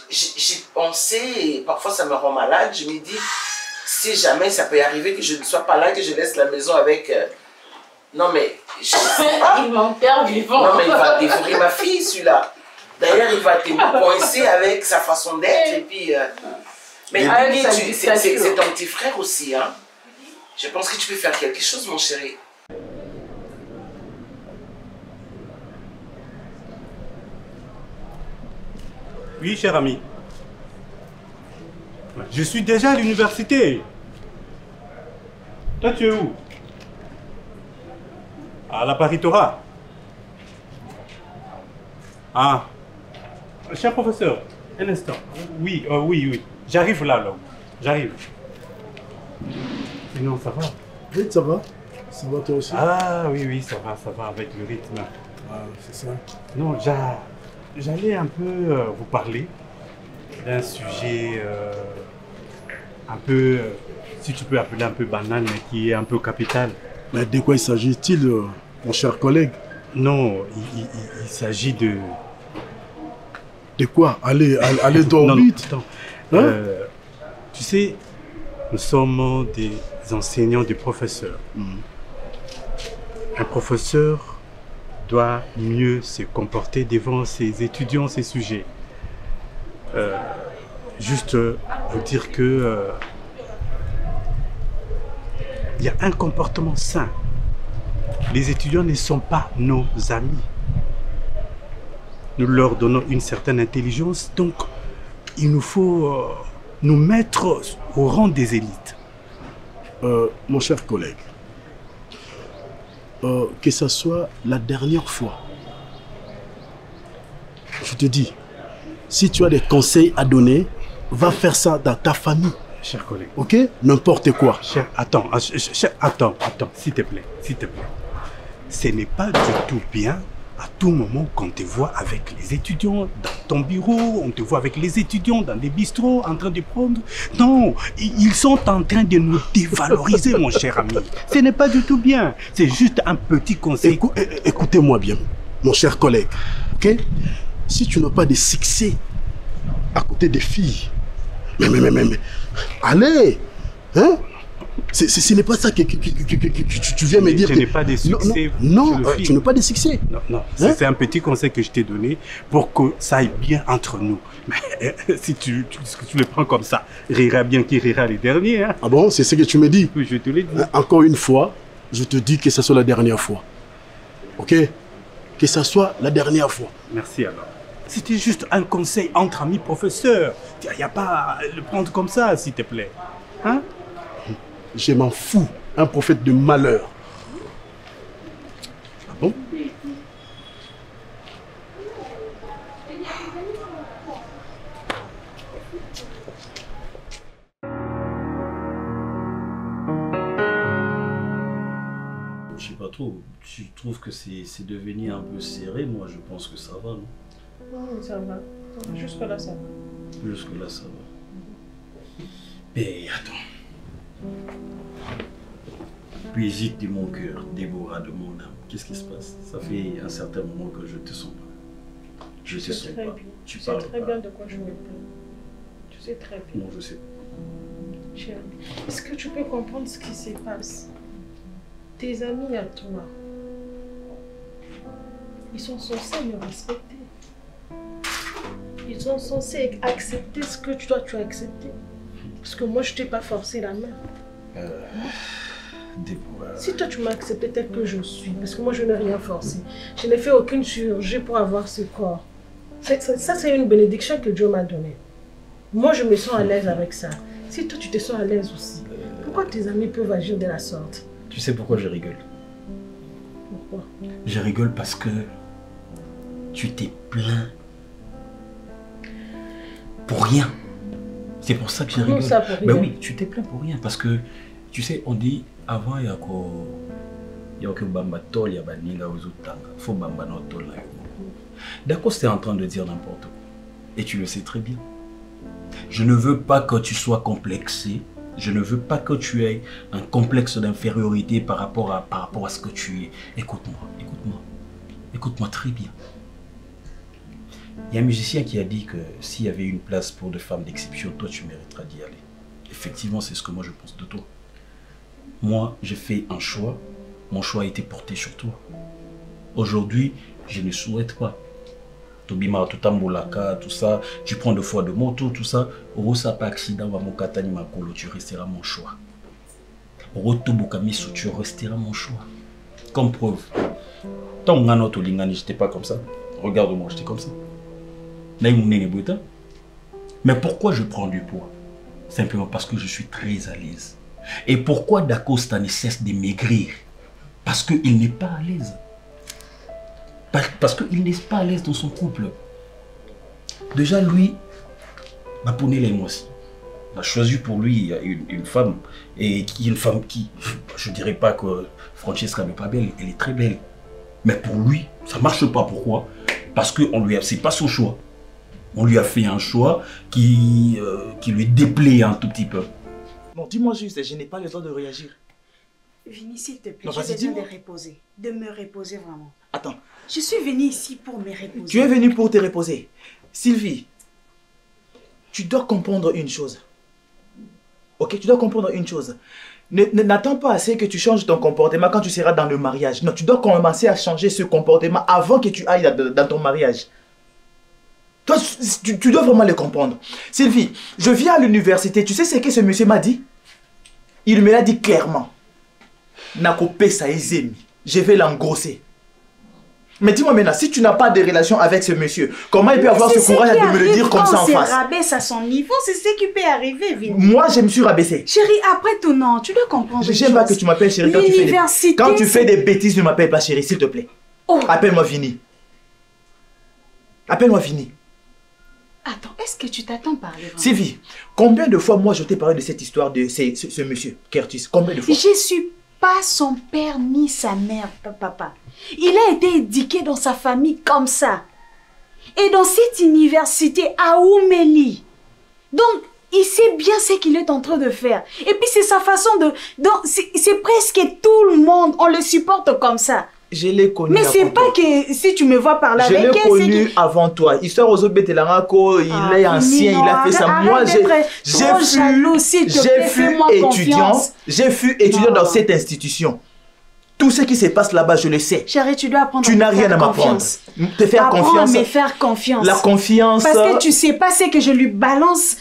[SPEAKER 8] J'ai pensé, et parfois ça me rend malade, je me dis, si jamais ça peut arriver que je ne sois pas là, que je laisse la maison avec... Non mais, je sais pas.
[SPEAKER 9] Il m'enterre vivant.
[SPEAKER 8] Non mais il va dévorer ma fille celui-là. D'ailleurs il va te coincer avec sa façon d'être et puis... Mais
[SPEAKER 9] avec
[SPEAKER 8] Guy,
[SPEAKER 9] sa
[SPEAKER 8] c'est
[SPEAKER 9] dictature.
[SPEAKER 8] ton petit frère aussi, hein. Je pense que tu peux faire quelque chose mon chéri.
[SPEAKER 10] Oui, cher ami. Je suis déjà à l'université. Toi, tu es où? À la Paritora. Ah. Cher professeur, un instant. Oui, oui. J'arrive là. J'arrive. Sinon, ça va?
[SPEAKER 11] Oui, ça va. Ça va toi aussi?
[SPEAKER 10] Ah, oui, ça va avec le rythme.
[SPEAKER 11] Ah, c'est ça.
[SPEAKER 10] Non, j'allais un peu vous parler d'un sujet un peu, si tu peux appeler un peu banal, mais qui est un peu capital.
[SPEAKER 11] Mais de quoi il s'agit-il, mon cher collègue?
[SPEAKER 10] Non, il s'agit de...
[SPEAKER 11] De quoi? Allez dormir.
[SPEAKER 10] Non, attends.
[SPEAKER 11] Hein?
[SPEAKER 10] Tu sais, nous sommes des enseignants, des professeurs. Un professeur doit mieux se comporter devant ses étudiants, ses sujets. Juste vous dire que il y a un comportement sain. Les étudiants ne sont pas nos amis. Nous leur donnons une certaine intelligence, donc il nous faut nous mettre au rang des élites.
[SPEAKER 11] Mon cher collègue, que ce soit la dernière fois, je te dis, si tu as des conseils à donner, va faire ça dans ta famille.
[SPEAKER 10] Cher collègue.
[SPEAKER 11] Ok? N'importe quoi.
[SPEAKER 10] Attends, s'il te plaît. Ce n'est pas du tout bien à tout moment qu'on te voit avec les étudiants dans ton bureau, on te voit avec les étudiants dans des bistrots en train de prendre. Non, ils sont en train de nous dévaloriser, mon cher ami. Ce n'est pas du tout bien. C'est juste un petit conseil.
[SPEAKER 11] Écoutez-moi bien, mon cher collègue. Ok? si tu n'as pas de succès à côté des filles, mais, allez, hein? Ce n'est pas ça que tu viens me dire.
[SPEAKER 10] Je n'ai pas de succès.
[SPEAKER 11] Non, tu n'as pas de succès.
[SPEAKER 10] Non, c'est un petit conseil que je t'ai donné pour que ça aille bien entre nous. Mais si tu le prends comme ça, rira bien qui rira les derniers. Hein.
[SPEAKER 11] Ah bon, c'est ce que tu me dis?
[SPEAKER 10] Oui, je te l'ai dit.
[SPEAKER 11] Encore une fois, je te dis que ce soit la dernière fois. Ok? Que ce soit la dernière fois.
[SPEAKER 10] Merci alors. C'était juste un conseil entre amis professeurs. Il n'y a pas à le prendre comme ça, s'il te plaît. Hein?
[SPEAKER 11] Je m'en fous, un prophète de malheur. Ah bon?
[SPEAKER 12] Je sais pas trop, tu trouves que c'est devenu un peu serré? Moi je pense que ça va, non?
[SPEAKER 2] Non, ça va. Jusque-là, ça va.
[SPEAKER 12] Jusque-là, ça va. Mais attends. Brigitte de mon cœur, Déborah de mon âme, qu'est-ce qui se passe? Ça fait un certain moment que je te sens pas. Je te sens pas. Tu parles
[SPEAKER 2] sais très bien de quoi je me plains. Tu sais très bien.
[SPEAKER 12] Non, je sais.
[SPEAKER 2] Chérie, est-ce que tu peux comprendre ce qui se passe? Tes amis à toi, ils sont censés me respecter. Ils sont censés accepter ce que tu as accepté. Parce que moi, je t'ai pas forcé la main.
[SPEAKER 12] Déborah.
[SPEAKER 2] Si toi, tu m'as accepté tel que je suis, parce que moi, je n'ai rien forcé. Je n'ai fait aucune chirurgie pour avoir ce corps. Ça, c'est une bénédiction que Dieu m'a donnée. Moi, je me sens à l'aise avec ça. Si toi, tu te sens à l'aise aussi, pourquoi tes amis peuvent agir de la sorte?
[SPEAKER 12] Tu sais pourquoi je rigole?
[SPEAKER 2] Pourquoi?
[SPEAKER 12] Je rigole parce que tu t'es plaint pour rien. C'est pour ça que je rigole.
[SPEAKER 2] Ça, pour rien?
[SPEAKER 12] Ben oui, tu t'es plaint pour rien. Parce que, tu sais, on dit, avant, il y a que Bamba Tol, il y a Baninga Ozutanga. Il faut Bamba no Tol. D'accord, c'est en train de dire n'importe quoi. Et tu le sais très bien. Je ne veux pas que tu sois complexé. Je ne veux pas que tu aies un complexe d'infériorité par rapport à ce que tu es. Écoute-moi, écoute-moi. Écoute-moi très bien. Il y a un musicien qui a dit que s'il y avait une place pour des femmes d'exception, toi tu mériteras d'y aller. Effectivement, c'est ce que moi je pense de toi. Moi, j'ai fait un choix. Mon choix a été porté sur toi. Aujourd'hui, je ne souhaite pas. Tobima, tout tout ça, tu prends 2 fois de moto, tout ça. Rosa pas accident, va mon katani makolo, tu resteras mon choix. Roto bokamisu, tu resteras mon choix. Comme preuve. Tant que notre lingani, j'étais pas comme ça. Regarde-moi, j'étais comme ça. Mais pourquoi je prends du poids? Simplement parce que je suis très à l'aise. Et pourquoi Dacosta ne cesse de maigrir? Parce qu'il n'est pas à l'aise. Parce qu'il n'est pas à l'aise dans son couple. Déjà, lui, a choisi pour lui une femme. Et une femme qui, je ne dirais pas que Francesca n'est pas belle, elle est très belle. Mais pour lui, ça ne marche pas. Pourquoi? Parce que c'est pas son choix. On lui a fait un choix qui lui déplaît un tout petit peu.
[SPEAKER 5] Non, dis-moi juste, je n'ai pas le droit de réagir.
[SPEAKER 13] Vini, s'il te plaît,
[SPEAKER 5] non,
[SPEAKER 13] j'ai besoin de reposer. De me reposer vraiment.
[SPEAKER 5] Attends.
[SPEAKER 13] Je suis venue ici pour me reposer.
[SPEAKER 5] Tu es venue pour te reposer. Sylvie, tu dois comprendre une chose. Ok, tu dois comprendre une chose. N'attends pas assez que tu changes ton comportement quand tu seras dans le mariage. Non, tu dois commencer à changer ce comportement avant que tu ailles dans ton mariage. Toi, tu dois vraiment le comprendre. Sylvie, je viens à l'université. Tu sais ce que ce monsieur m'a dit? Il me l'a dit clairement. Nakope sa ezemi. Je vais l'engrosser. Mais dis-moi maintenant, si tu n'as pas de relation avec ce monsieur, comment il peut avoir ce courage de me le dire comme ça en face?
[SPEAKER 13] Quand on se rabaisse à son niveau, c'est ce qui peut arriver, Vini.
[SPEAKER 5] Moi, je me suis rabaissé.
[SPEAKER 13] Chérie, après tout, non, tu dois comprendre.
[SPEAKER 5] J'aime pas que tu m'appelles chérie quand tu fais des bêtises, ne m'appelle pas chérie, s'il te plaît. Oh. Appelle-moi Vini. Appelle-moi Vini.
[SPEAKER 13] Attends, est-ce que tu t'attends parler vraiment?
[SPEAKER 5] Sylvie, combien de fois moi je t'ai parlé de cette histoire de ce monsieur, Curtis? Combien de fois?
[SPEAKER 13] Je suis pas son père ni sa mère, papa. Il a été éduqué dans sa famille comme ça. Et dans cette université à Ouméli. Donc, il sait bien ce qu'il est en train de faire. Et puis, c'est sa façon de... C'est presque tout le monde, on le supporte comme ça.
[SPEAKER 5] Je l'ai connu.
[SPEAKER 13] Mais c'est pas que si tu me vois parler avec elle,
[SPEAKER 5] je l'ai connu avant toi. Histoire aux autres Betelangako, il est ancien, il a fait ça. Moi, j'ai fui étudiant dans cette institution. Tout ce qui se passe là-bas, je le sais.
[SPEAKER 13] Chérie, tu dois apprendre.
[SPEAKER 5] Tu n'as rien à m'apprendre. Te faire confiance.
[SPEAKER 13] À me faire confiance.
[SPEAKER 5] La confiance.
[SPEAKER 13] Parce que tu sais pas ce que je lui balance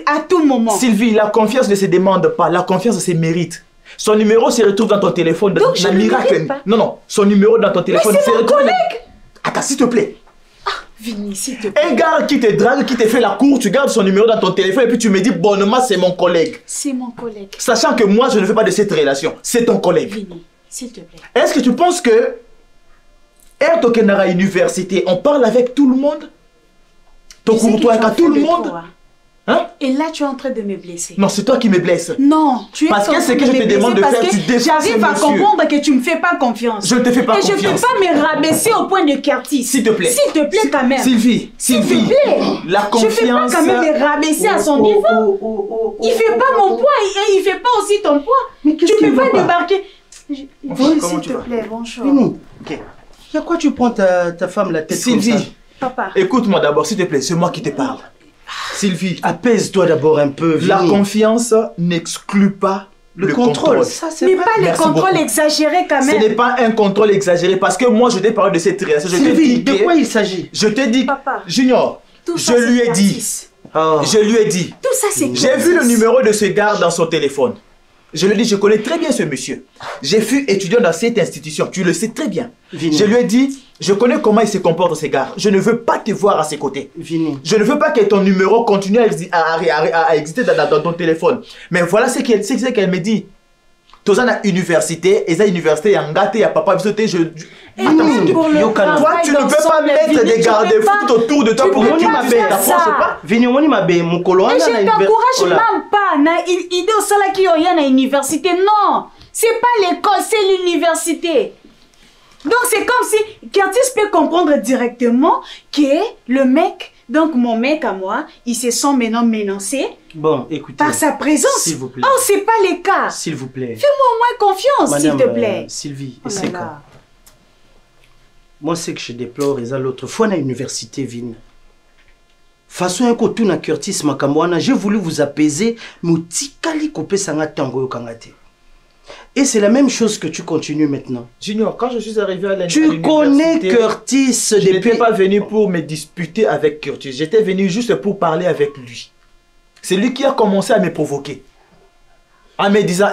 [SPEAKER 13] à tout moment.
[SPEAKER 5] Sylvie, la confiance ne se demande pas. La confiance se mérite. Son numéro se retrouve dans ton téléphone.
[SPEAKER 13] Donc je ne mérite pas.
[SPEAKER 5] Non, son numéro dans ton téléphone.
[SPEAKER 13] Mais c'est mon collègue.
[SPEAKER 5] Attends, s'il te plaît.
[SPEAKER 13] Vini, s'il te plaît.
[SPEAKER 5] Un gars qui te drague, qui te fait la cour, tu gardes son numéro dans ton téléphone et puis tu me dis bonnement c'est mon collègue.
[SPEAKER 13] C'est mon collègue.
[SPEAKER 5] Sachant que moi je ne fais pas de cette relation. C'est ton collègue.
[SPEAKER 13] Vini, s'il te plaît.
[SPEAKER 5] Est-ce que tu penses que Ertokenara Université, on parle avec tout le monde? Ton courtois avec tout le monde? Hein?
[SPEAKER 13] Et là, tu es en train de me blesser.
[SPEAKER 5] Non, c'est toi qui me blesses.
[SPEAKER 13] Non, tu es
[SPEAKER 5] parce que ce que je te demande de faire, tu défends.
[SPEAKER 13] J'arrive à comprendre que tu ne me fais pas confiance.
[SPEAKER 5] Je ne te fais pas confiance.
[SPEAKER 13] Et je ne peux pas me rabaisser au point de Curtis.
[SPEAKER 5] S'il te plaît.
[SPEAKER 13] S'il te plaît, quand même.
[SPEAKER 5] Sylvie,
[SPEAKER 13] s'il te plaît.
[SPEAKER 5] La confiance.
[SPEAKER 13] Je ne peux pas quand même me rabaisser à son niveau. Il ne fait pas mon poids et il ne fait pas aussi ton poids.
[SPEAKER 4] Mais
[SPEAKER 13] tu ne peux pas débarquer.
[SPEAKER 4] S'il
[SPEAKER 13] te plaît, bonjour.
[SPEAKER 4] Ok. À quoi tu prends ta femme la tête
[SPEAKER 5] Sylvie,
[SPEAKER 4] comme ça?
[SPEAKER 13] Papa.
[SPEAKER 5] Écoute-moi d'abord, s'il te plaît, c'est moi qui te parle. Sylvie,
[SPEAKER 4] apaise-toi d'abord un peu.
[SPEAKER 5] La confiance n'exclut pas le contrôle.
[SPEAKER 13] Ça, mais pas le contrôle exagéré quand même.
[SPEAKER 5] Ce n'est pas un contrôle exagéré parce que moi je t'ai parlé de cette relation.
[SPEAKER 4] Sylvie, de quoi il s'agit?
[SPEAKER 5] Je t'ai dit,
[SPEAKER 13] Papa,
[SPEAKER 5] Junior, je lui ai dit. Je lui ai dit.
[SPEAKER 13] Tout ça c'est.
[SPEAKER 5] J'ai vu le numéro de ce gars dans son téléphone. Je lui ai dit, je connais très bien ce monsieur. J'ai fui étudiant dans cette institution, tu le sais très bien.
[SPEAKER 4] Vini.
[SPEAKER 5] Je lui ai dit, je connais comment il se comporte ce gars. Je ne veux pas te voir à ses côtés.
[SPEAKER 4] Vini.
[SPEAKER 5] Je ne veux pas que ton numéro continue à exister dans ton téléphone. Mais voilà ce qu'elle me dit. Tous à université, et à université, il y a un gâté, il y a papa, toi, tu ne peux pas mettre des garde-fous autour de toi pour que tu m'approches pas.
[SPEAKER 4] Vini, on m'a bien, mon colon.
[SPEAKER 13] Mais je t'encourage même pas. Idée au salaire qui est à l'université. Non, c'est pas l'école, c'est l'université. Donc c'est comme si Curtis peut comprendre directement que le mec, donc mon mec à moi, ils se sont maintenant menacés.
[SPEAKER 4] Bon, écoutez.
[SPEAKER 13] Par sa présence.
[SPEAKER 4] S'il vous plaît.
[SPEAKER 13] Oh, c'est pas le cas.
[SPEAKER 4] S'il vous plaît.
[SPEAKER 13] Fais-moi au moins confiance, s'il te plaît.
[SPEAKER 4] Sylvie, et c'est quoi? Moi, c'est que je déplore, et l'autre fois, à l'université, Vin. Façon un coup, tout Curtis Makamwana, j'ai voulu vous apaiser, mais tikali kopé sanga tango yo kangate. Et c'est la même chose que tu continues maintenant.
[SPEAKER 5] Junior, quand je suis arrivé à l'université...
[SPEAKER 4] Tu connais Curtis depuis...
[SPEAKER 5] Je n'étais pas venu pour me disputer avec Curtis. J'étais venu juste pour parler avec lui. C'est lui qui a commencé à me provoquer. En me disant...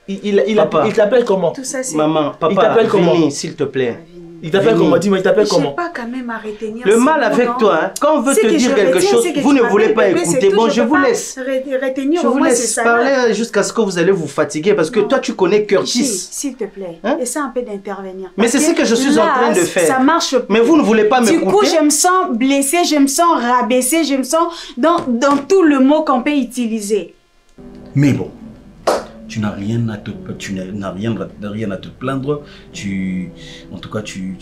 [SPEAKER 5] Il t'appelle comment?
[SPEAKER 13] Tout ça, c'est...
[SPEAKER 4] Maman, papa,
[SPEAKER 5] il t'appelle comment?
[SPEAKER 4] S'il te plaît.
[SPEAKER 5] Il t'appelle comment? Dis-moi, il t'appelle comment?
[SPEAKER 13] Je sais pas quand même à retenir.
[SPEAKER 4] Le mal avec toi, hein. Quand on veut te dire quelque chose, vous ne voulez pas écouter. Bon, je vous laisse.
[SPEAKER 13] Retenir,
[SPEAKER 4] je vous laisse parler jusqu'à ce que vous allez vous fatiguer parce que toi, tu connais Curtis.
[SPEAKER 13] S'il te plaît, essaie un peu d'intervenir.
[SPEAKER 4] Mais c'est ce que je suis en train de faire.
[SPEAKER 13] Ça marche.
[SPEAKER 4] Mais vous ne voulez pas m'écouter.
[SPEAKER 13] Du coup, je me sens blessée, je me sens rabaissée, je me sens dans tout le mot qu'on peut utiliser.
[SPEAKER 12] Mais bon. Tu n'as rien à te plaindre. En tout cas, tu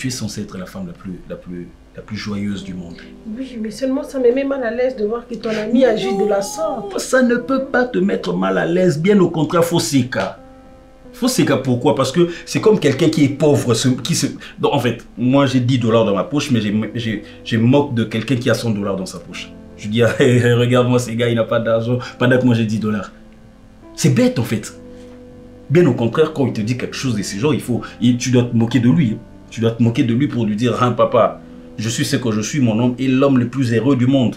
[SPEAKER 12] es censée être la femme la plus joyeuse du monde.
[SPEAKER 2] Oui, mais seulement ça me met mal à l'aise de voir que ton ami agit de la sorte.
[SPEAKER 12] Ça ne peut pas te mettre mal à l'aise. Bien au contraire, Foseka. Foseka, pourquoi? Parce que c'est comme quelqu'un qui est pauvre. Donc, en fait, moi j'ai 10 $ dans ma poche, mais je moque de quelqu'un qui a 100 $ dans sa poche. Je dis, regarde-moi, ce gars, il n'a pas d'argent, pendant que moi j'ai 10 $. C'est bête en fait. Bien au contraire, quand il te dit quelque chose de ce genre, tu dois te moquer de lui. Tu dois te moquer de lui pour lui dire, hein papa, je suis ce que je suis, mon homme est l'homme le plus heureux du monde.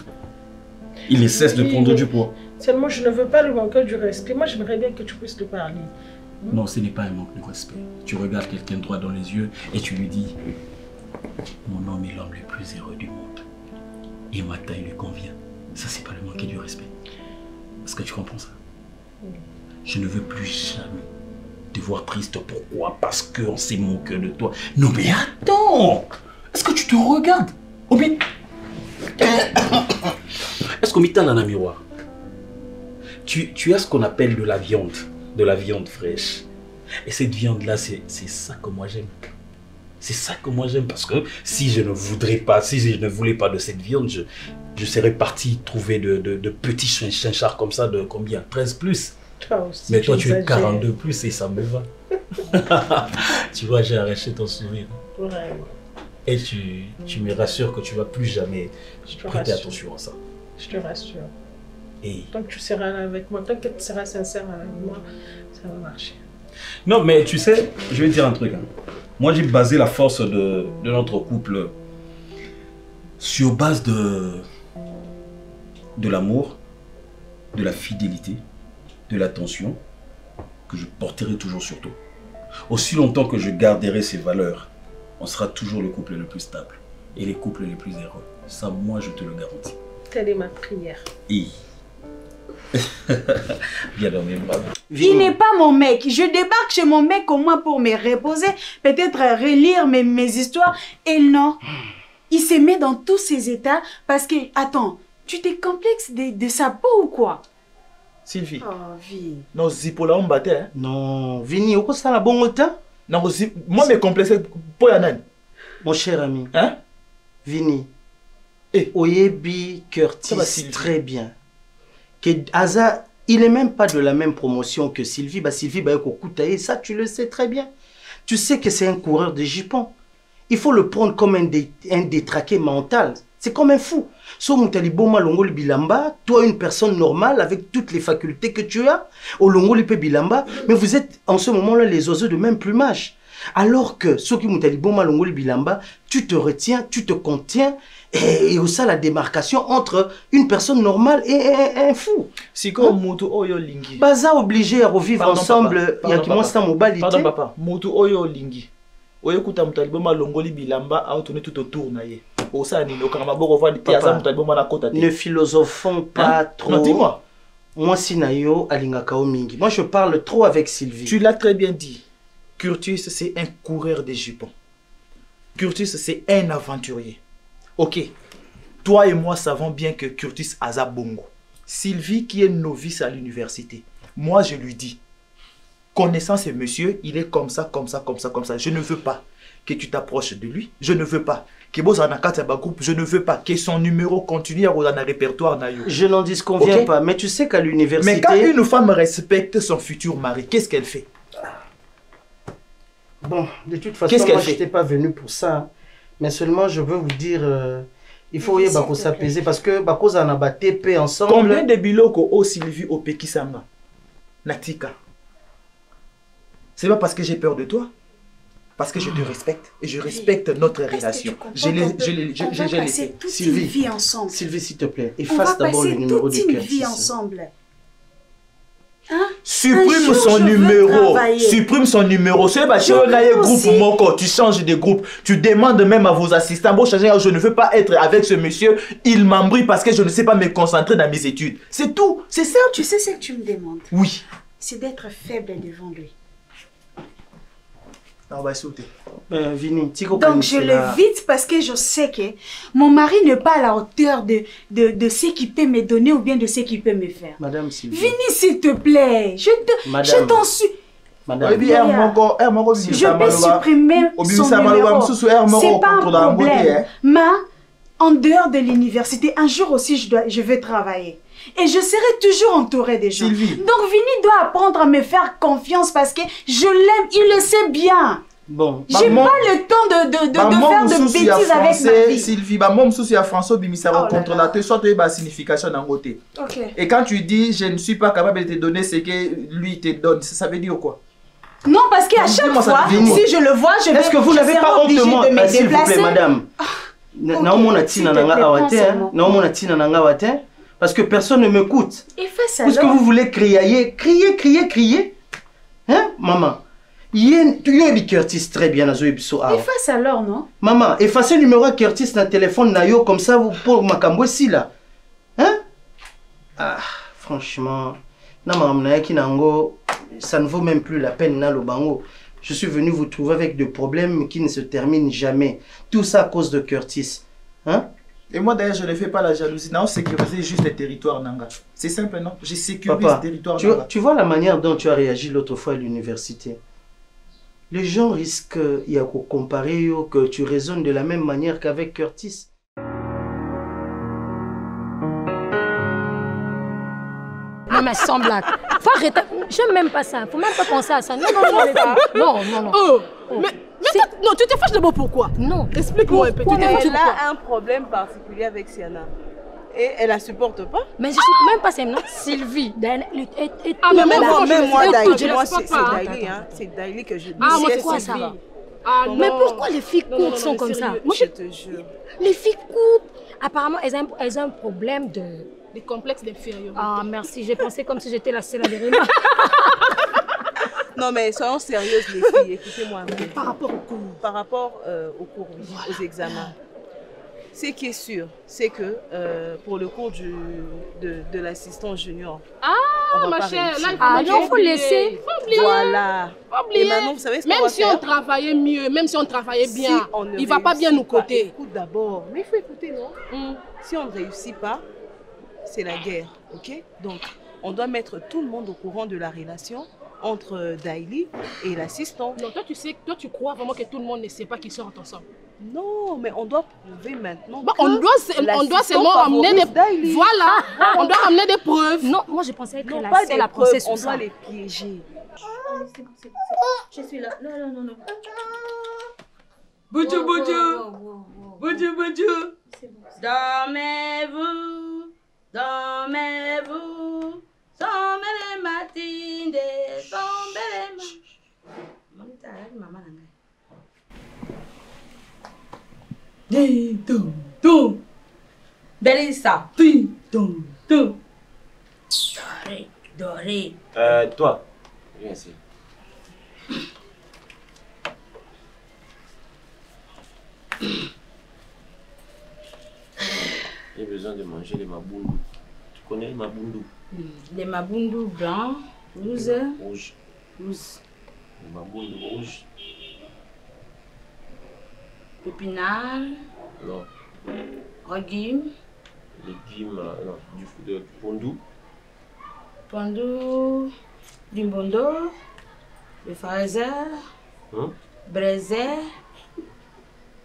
[SPEAKER 12] Il ne cesse de prendre du poids.
[SPEAKER 2] Seulement, je ne veux pas lui manquer du respect. Moi, j'aimerais bien que tu puisses lui parler.
[SPEAKER 12] Non, ce n'est pas un manque de respect. Tu regardes quelqu'un droit dans les yeux et tu lui dis, mon homme est l'homme le plus heureux du monde. Et ma taille lui convient. Ça, c'est pas le manquer du respect. Est-ce que tu comprends ça? Je ne veux plus jamais te voir triste. Pourquoi? Parce qu'on s'est moqué de toi. Non mais attends! Est-ce que tu te regardes? Est-ce qu'on m'étend dans un miroir? Tu as ce qu'on appelle de la viande fraîche. Et cette viande-là, c'est ça que moi j'aime. C'est ça que moi j'aime parce que si je ne voulais pas de cette viande, je serais parti trouver de petits chinchards comme ça de combien? 13 plus.
[SPEAKER 2] Toi aussi,
[SPEAKER 12] mais toi tu es 42 plus et ça me va. Tu vois, j'ai arraché ton sourire.
[SPEAKER 2] Vraiment.
[SPEAKER 12] Et tu me rassures que tu vas plus jamais prêter attention à ça.
[SPEAKER 2] Je te rassure.
[SPEAKER 12] Et...
[SPEAKER 2] Tant que tu seras là avec moi, tant que tu seras sincère avec moi, ça va marcher.
[SPEAKER 12] Non, mais tu sais, je vais te dire un truc. Hein. Moi, j'ai basé la force de notre couple sur base de l'amour, de la fidélité, de l'attention que je porterai toujours sur toi. Aussi longtemps que je garderai ces valeurs, on sera toujours le couple le plus stable et les couples les plus heureux. Ça, moi, je te le garantis.
[SPEAKER 2] Telle est ma prière.
[SPEAKER 12] Et... Viens dans mes bras.
[SPEAKER 13] Il n'est pas mon mec. Je débarque chez mon mec au moins pour me reposer, peut-être relire mes histoires. Et non, il se met dans tous ces états parce que, attends, tu t'es complexe de sa peau ou quoi?
[SPEAKER 5] Sylvie.
[SPEAKER 13] Oh, vie.
[SPEAKER 5] Non, Zipola, on battait. Hein?
[SPEAKER 4] Non, Vini, où ça la bonne temps?
[SPEAKER 5] Non, moi, mes complexes, pour Yanan.
[SPEAKER 4] Mon cher ami.
[SPEAKER 5] Hein?
[SPEAKER 4] Vini. Oyebi Curtis, très bien. Que Aza, il n'est même pas de la même promotion que Sylvie. Bah, Sylvie, bah, ça, tu le sais très bien. Tu sais que c'est un coureur de jupons. Il faut le prendre comme un détraqué mental. C'est comme un fou. So Moutaliboma Longoli Bilamba, toi une personne normale avec toutes les facultés que tu as, au Longoli Bilamba, mais vous êtes en ce moment-là les oiseaux de même plumage. Alors que Soki Moutaliboma Longoli Bilamba, tu te retiens, tu te contiens, et aussi la démarcation entre une personne normale et un fou.
[SPEAKER 5] Si comme Moutou Oyo Lingi.
[SPEAKER 4] Baza obligé à revivre ensemble.
[SPEAKER 5] Pardon papa, Moutou Oyo Lingi. Oyo kuta Moutaliboma Longoli Bilamba a tourné tout autour naye.
[SPEAKER 4] Ne philosophons pas trop.
[SPEAKER 5] Non, dis-moi.
[SPEAKER 4] Moi, Sinayo, Alingakao Mingi. Moi, je parle trop avec Sylvie.
[SPEAKER 5] Tu l'as très bien dit. Curtis, c'est un coureur de jupons. Curtis, c'est un aventurier. Ok. Toi et moi savons bien que Curtis a bongo. Sylvie, qui est novice à l'université, moi, je lui dis, connaissant ce monsieur, il est comme ça, comme ça, comme ça, comme ça. Je ne veux pas que tu t'approches de lui. Je ne veux pas que je ne veux pas que son numéro continue à rouler dans le répertoire.
[SPEAKER 4] Je n'en disconviens pas, mais tu sais qu'à l'université...
[SPEAKER 5] Mais quand une femme respecte son futur mari, qu'est-ce qu'elle fait?
[SPEAKER 4] Bon, de toute façon, moi je n'étais pas venu pour ça. Mais seulement je veux vous dire, il faut s'apaiser parce que Bako a TP ensemble.
[SPEAKER 5] Combien de biloko au Sylvie au Pekisanga Natika? C'est pas parce que j'ai peur de toi. Parce que je te respecte et je respecte notre relation. Je l'ai fait.
[SPEAKER 13] Sylvie, ensemble.
[SPEAKER 4] Sylvie, s'il te plaît, efface d'abord le numéro de Curtis.
[SPEAKER 13] Vie ensemble.
[SPEAKER 5] Hein? Supprime son numéro. Supprime son numéro. Tu changes de groupe. Tu demandes même à vos assistants. Bon, je ne veux pas être avec ce monsieur. Il m'embrouille parce que je ne sais pas me concentrer dans mes études. C'est tout. C'est ça.
[SPEAKER 13] Tu sais ce que tu me demandes?
[SPEAKER 5] Oui.
[SPEAKER 13] C'est d'être faible devant lui.
[SPEAKER 5] On va sauter.
[SPEAKER 13] Donc je l'évite parce que je sais que mon mari n'est pas à la hauteur de ce qu'il peut me donner ou bien de ce qu'il peut me faire.
[SPEAKER 4] Madame Sylvie.
[SPEAKER 13] Vini s'il te plaît. Je t'en suis.
[SPEAKER 4] Madame.
[SPEAKER 13] Je peux supprimer son numéro. C'est pas un problème. Mais en dehors de l'université, un jour aussi je vais travailler. Et je serai toujours entourée des gens.
[SPEAKER 5] Sylvie.
[SPEAKER 13] Donc Vini doit apprendre à me faire confiance parce que je l'aime, il le sait bien.
[SPEAKER 4] Bon.
[SPEAKER 13] J'ai pas le temps de faire de bêtises avec ma vie.
[SPEAKER 5] Sylvie, mon souci à François Bimisaro contre la te soit tu as signification d'un côté.
[SPEAKER 13] Ok.
[SPEAKER 5] Et quand tu dis je ne suis pas capable de te donner ce que lui te donne, ça veut dire quoi?
[SPEAKER 13] Non, parce qu'à chaque fois, si je le vois, je vais.
[SPEAKER 4] Est-ce que vous n'avez pas honte de moi, s'il vous plaît, madame? Parce que personne ne m'écoute.
[SPEAKER 13] Et fais ça.
[SPEAKER 4] Parce que vous voulez crier. Hein, maman? Tu es Curtis très bien.
[SPEAKER 13] Efface alors, non?
[SPEAKER 4] Maman, effacez le numéro de Curtis dans le téléphone Nayo comme ça pour ma cambouessi là. Hein? Ah, franchement, ça ne vaut même plus la peine na le bango. Je suis venu vous trouver avec des problèmes qui ne se terminent jamais. Tout ça à cause de Curtis. Hein?
[SPEAKER 5] Et moi d'ailleurs je ne fais pas la jalousie. Non, sécuriser juste les territoires Nanga. C'est simple, non? J'ai sécurisé les territoires Nanga.
[SPEAKER 4] Tu vois la manière dont tu as réagi l'autre fois à l'université. Les gens risquent de comparer que tu raisonnes de la même manière qu'avec Curtis.
[SPEAKER 14] Non, mais sans blague. Faut arrêter. J'aime même pas ça. Faut même pas penser à ça. Non, non, non. Non.
[SPEAKER 2] Mais non, tu te fâches d'abord pourquoi?
[SPEAKER 14] Non.
[SPEAKER 2] Explique-moi un peu.
[SPEAKER 15] Elle a un problème particulier avec Siana. Et elle la supporte pas?
[SPEAKER 14] Mais je suis même pas son nom. Sylvie.
[SPEAKER 15] Même moi, c'est Daily que je dis.
[SPEAKER 14] Ah, moi, c'est quoi ça? Mais pourquoi les filles courtes sont comme ça? Moi,
[SPEAKER 15] je te jure.
[SPEAKER 14] Les filles courtes, apparemment, elles ont un problème de...
[SPEAKER 2] Des complexes d'infériorité.
[SPEAKER 14] Ah, merci. J'ai pensé comme si j'étais la seule à derrière moi.
[SPEAKER 15] Non, mais soyons sérieuses, les filles. Écoutez-moi un peu.
[SPEAKER 2] Par rapport au cours.
[SPEAKER 15] Par rapport aux cours, aux examens. Ce qui est sûr, c'est que pour le cours de l'assistant junior,
[SPEAKER 2] ma chère, là,
[SPEAKER 14] il faut laisser.
[SPEAKER 15] Voilà.
[SPEAKER 2] Et maintenant,
[SPEAKER 15] vous savez ce
[SPEAKER 2] même si on travaillait mieux, même si on travaillait bien, il ne va pas bien nous coter.
[SPEAKER 15] Écoute d'abord. Mais il faut écouter, non? Si on ne réussit pas, c'est la guerre, ok? Donc, on doit mettre tout le monde au courant de la relation entre Daily et l'assistant.
[SPEAKER 2] Non, toi, tu crois vraiment que tout le monde ne sait pas qu'ils sortent ensemble?
[SPEAKER 15] Non, mais on doit prouver maintenant.
[SPEAKER 2] On doit seulement amener des preuves. Voilà, on doit amener des preuves.
[SPEAKER 14] Non, moi je pensais que
[SPEAKER 15] la princesse, on doit les piéger.
[SPEAKER 16] C'est bon. Je suis là. Non.
[SPEAKER 17] Boudjou. Dormez-vous. Sommez les matines, sommez les maman. Belissa. Doré.
[SPEAKER 3] Toi, viens ici. J'ai besoin de manger les mabundu. Tu connais les mabundu?
[SPEAKER 17] Les mabundu blancs, rouges.
[SPEAKER 3] Les mabundu rouges.
[SPEAKER 17] Épinards.
[SPEAKER 3] Non.
[SPEAKER 17] Légumes.
[SPEAKER 3] Non, du pondu.
[SPEAKER 17] Pondu, du bondo, le fraiseur, braisé.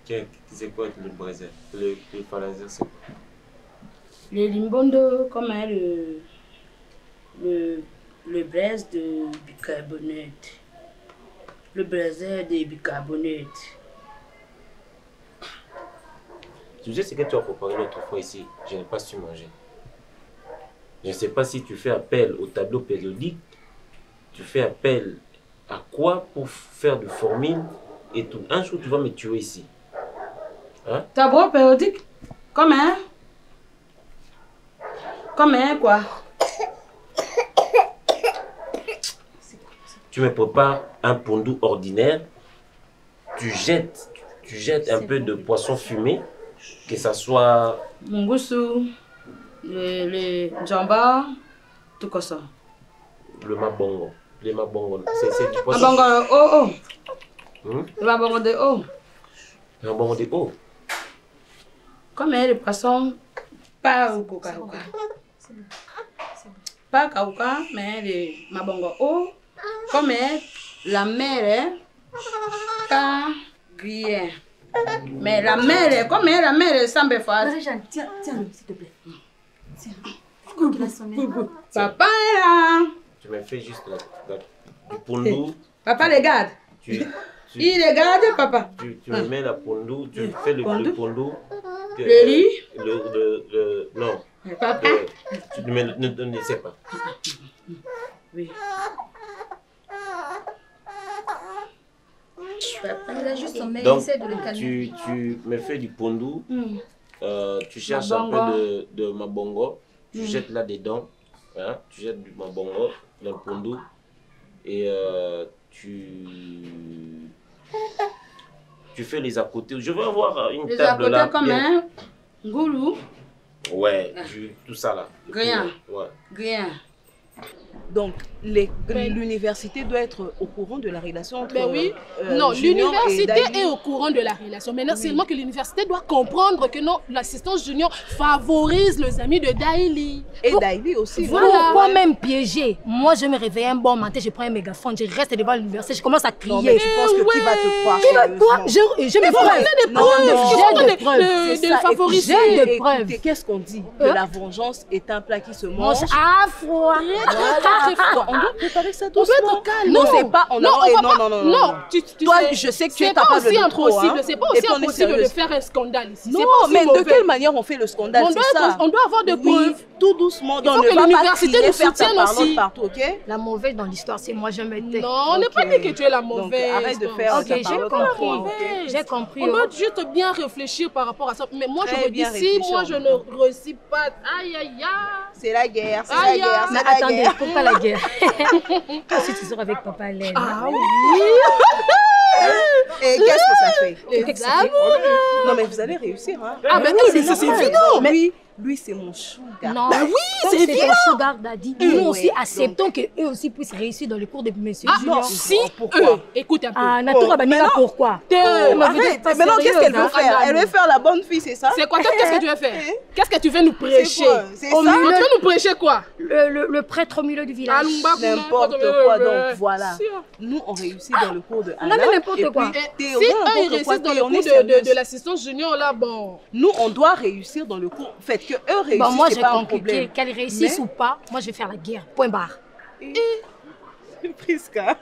[SPEAKER 3] C'est quoi le braisé? Le fraiseur, c'est quoi?
[SPEAKER 17] Le limbondo, comme le braise de bicarbonate. Le braiseur de bicarbonate.
[SPEAKER 3] Tu sais ce que tu as préparé l'autre fois ici, je n'ai pas su manger. Je ne sais pas si tu fais appel au tableau périodique, tu fais appel à quoi pour faire de formule et tout. Un jour, tu vas me tuer ici. Hein?
[SPEAKER 17] Tableau périodique? Comment? Comment quoi?
[SPEAKER 3] Tu me prépares un pondu ordinaire, tu jettes un peu de poisson fumé, que ça soit...
[SPEAKER 17] Mungoussou, le jamba, tout comme ça.
[SPEAKER 3] Le mabongo. C'est du poisson.
[SPEAKER 17] Mabongo Le mabongo de haut.
[SPEAKER 3] Le mabongo de haut.
[SPEAKER 17] Comme le poisson, pas au coca. Pas kauka, mais le mabongo haut. Comme la mer, pas grillé. Mais la mère, comme la mère semble faire.
[SPEAKER 16] Marie-Jeanne, tiens, s'il te plaît. Tiens.
[SPEAKER 17] Papa est là.
[SPEAKER 3] Tu me fais juste du pondu.
[SPEAKER 17] Papa regarde. Il regarde, papa.
[SPEAKER 3] Tu me mets la pondu, tu fais le pondu.
[SPEAKER 17] Le riz.
[SPEAKER 3] Non.
[SPEAKER 17] Papa.
[SPEAKER 3] Tu ne sais pas.
[SPEAKER 17] Oui.
[SPEAKER 3] Donc, tu me fais du pondu, tu cherches un peu de mabongo, tu jettes là-dedans, hein, tu jettes du mabongo dans le pondu et tu fais les à côté. Je veux avoir une table là.
[SPEAKER 17] Les à côté comme un goulou.
[SPEAKER 3] Ouais, tout ça là.
[SPEAKER 17] Grien.
[SPEAKER 3] Ouais.
[SPEAKER 17] Grien.
[SPEAKER 15] Donc, l'université doit être au courant de la relation entre
[SPEAKER 2] oui. Non, l'université est au courant de la relation. Maintenant, seulement que l'université doit comprendre que non, l'assistance junior favorise les amis de Daily.
[SPEAKER 15] Et Daily aussi.
[SPEAKER 14] Voilà. Pourquoi même piéger? Moi, je me réveille un bon matin, je prends un mégaphone, je reste devant l'université, je commence à crier.
[SPEAKER 15] Non, mais tu penses que qui va te croire?
[SPEAKER 14] Qui va quoi? Je me preuves. J'ai des preuves.
[SPEAKER 15] De le favoriser.
[SPEAKER 14] J'ai des preuves.
[SPEAKER 15] Qu'est-ce qu'on dit? Que la vengeance est un plat qui se mange
[SPEAKER 14] à froid.
[SPEAKER 15] On doit préparer ça doucement.
[SPEAKER 2] On doit être calme.
[SPEAKER 15] Non, c'est pas.
[SPEAKER 2] Non.
[SPEAKER 15] Toi, je sais que tu es capable de trop.
[SPEAKER 2] C'est pas aussi impossible de faire un scandale ici.
[SPEAKER 15] Non, mais de quelle manière on fait le scandale? C'est ça.
[SPEAKER 2] On doit avoir de preuves.
[SPEAKER 15] Tout doucement.
[SPEAKER 2] Il faut que l'université nous soutienne aussi.
[SPEAKER 15] Partout, ok?
[SPEAKER 14] La mauvaise dans l'histoire, c'est moi, je me tais.
[SPEAKER 2] Non, on n'est pas dit que tu es la mauvaise.
[SPEAKER 15] Arrête de faire.
[SPEAKER 14] Ok, j'ai compris. J'ai compris.
[SPEAKER 2] On doit juste bien réfléchir par rapport à ça. Mais moi, je me dis, si moi, je ne réussis pas, aïe, aïe, aïe.
[SPEAKER 15] C'est la guerre, c'est la guerre.
[SPEAKER 14] Mais attendez, pourquoi la guerre? Toi aussi, tu seras avec Papa Laine.
[SPEAKER 2] Ah oui.
[SPEAKER 15] Et qu'est-ce que ça fait?
[SPEAKER 2] Les amours.
[SPEAKER 15] Non, mais vous allez réussir, hein?
[SPEAKER 2] Ah, mais non, c'est évident.
[SPEAKER 15] Mais lui, c'est mon sugar.
[SPEAKER 14] Non,
[SPEAKER 2] bah oui, c'est
[SPEAKER 14] évident. C'est sugar daddy. Nous aussi acceptons qu'eux aussi puissent réussir dans le cours de monsieur Junior.
[SPEAKER 2] Si eux, écoute un peu.
[SPEAKER 14] Ah, Natura Banina, pourquoi?
[SPEAKER 15] Arrête, maintenant, qu'est-ce qu'elle veut faire? Elle veut faire la bonne fille, c'est ça?
[SPEAKER 2] C'est quoi? Qu'est-ce que tu veux faire? Qu'est-ce que tu veux nous prêcher?
[SPEAKER 15] C'est
[SPEAKER 2] ça? Tu veux nous prêcher quoi?
[SPEAKER 14] Le prêtre au milieu du village.
[SPEAKER 15] N'importe quoi, donc voilà. Nous, on réussit dans le cours de Alain.
[SPEAKER 14] Non, mais n'importe quoi.
[SPEAKER 2] Si eux, ils réussissent dans le cours de l'assistance junior, là, bon.
[SPEAKER 15] Nous, on doit réussir dans le cours. Faites que eux réussissent,
[SPEAKER 14] bon, moi,
[SPEAKER 15] c'est pas un problème.
[SPEAKER 14] Qu'elles réussissent ou pas, moi, je vais faire la guerre. Point barre.
[SPEAKER 15] Prisca.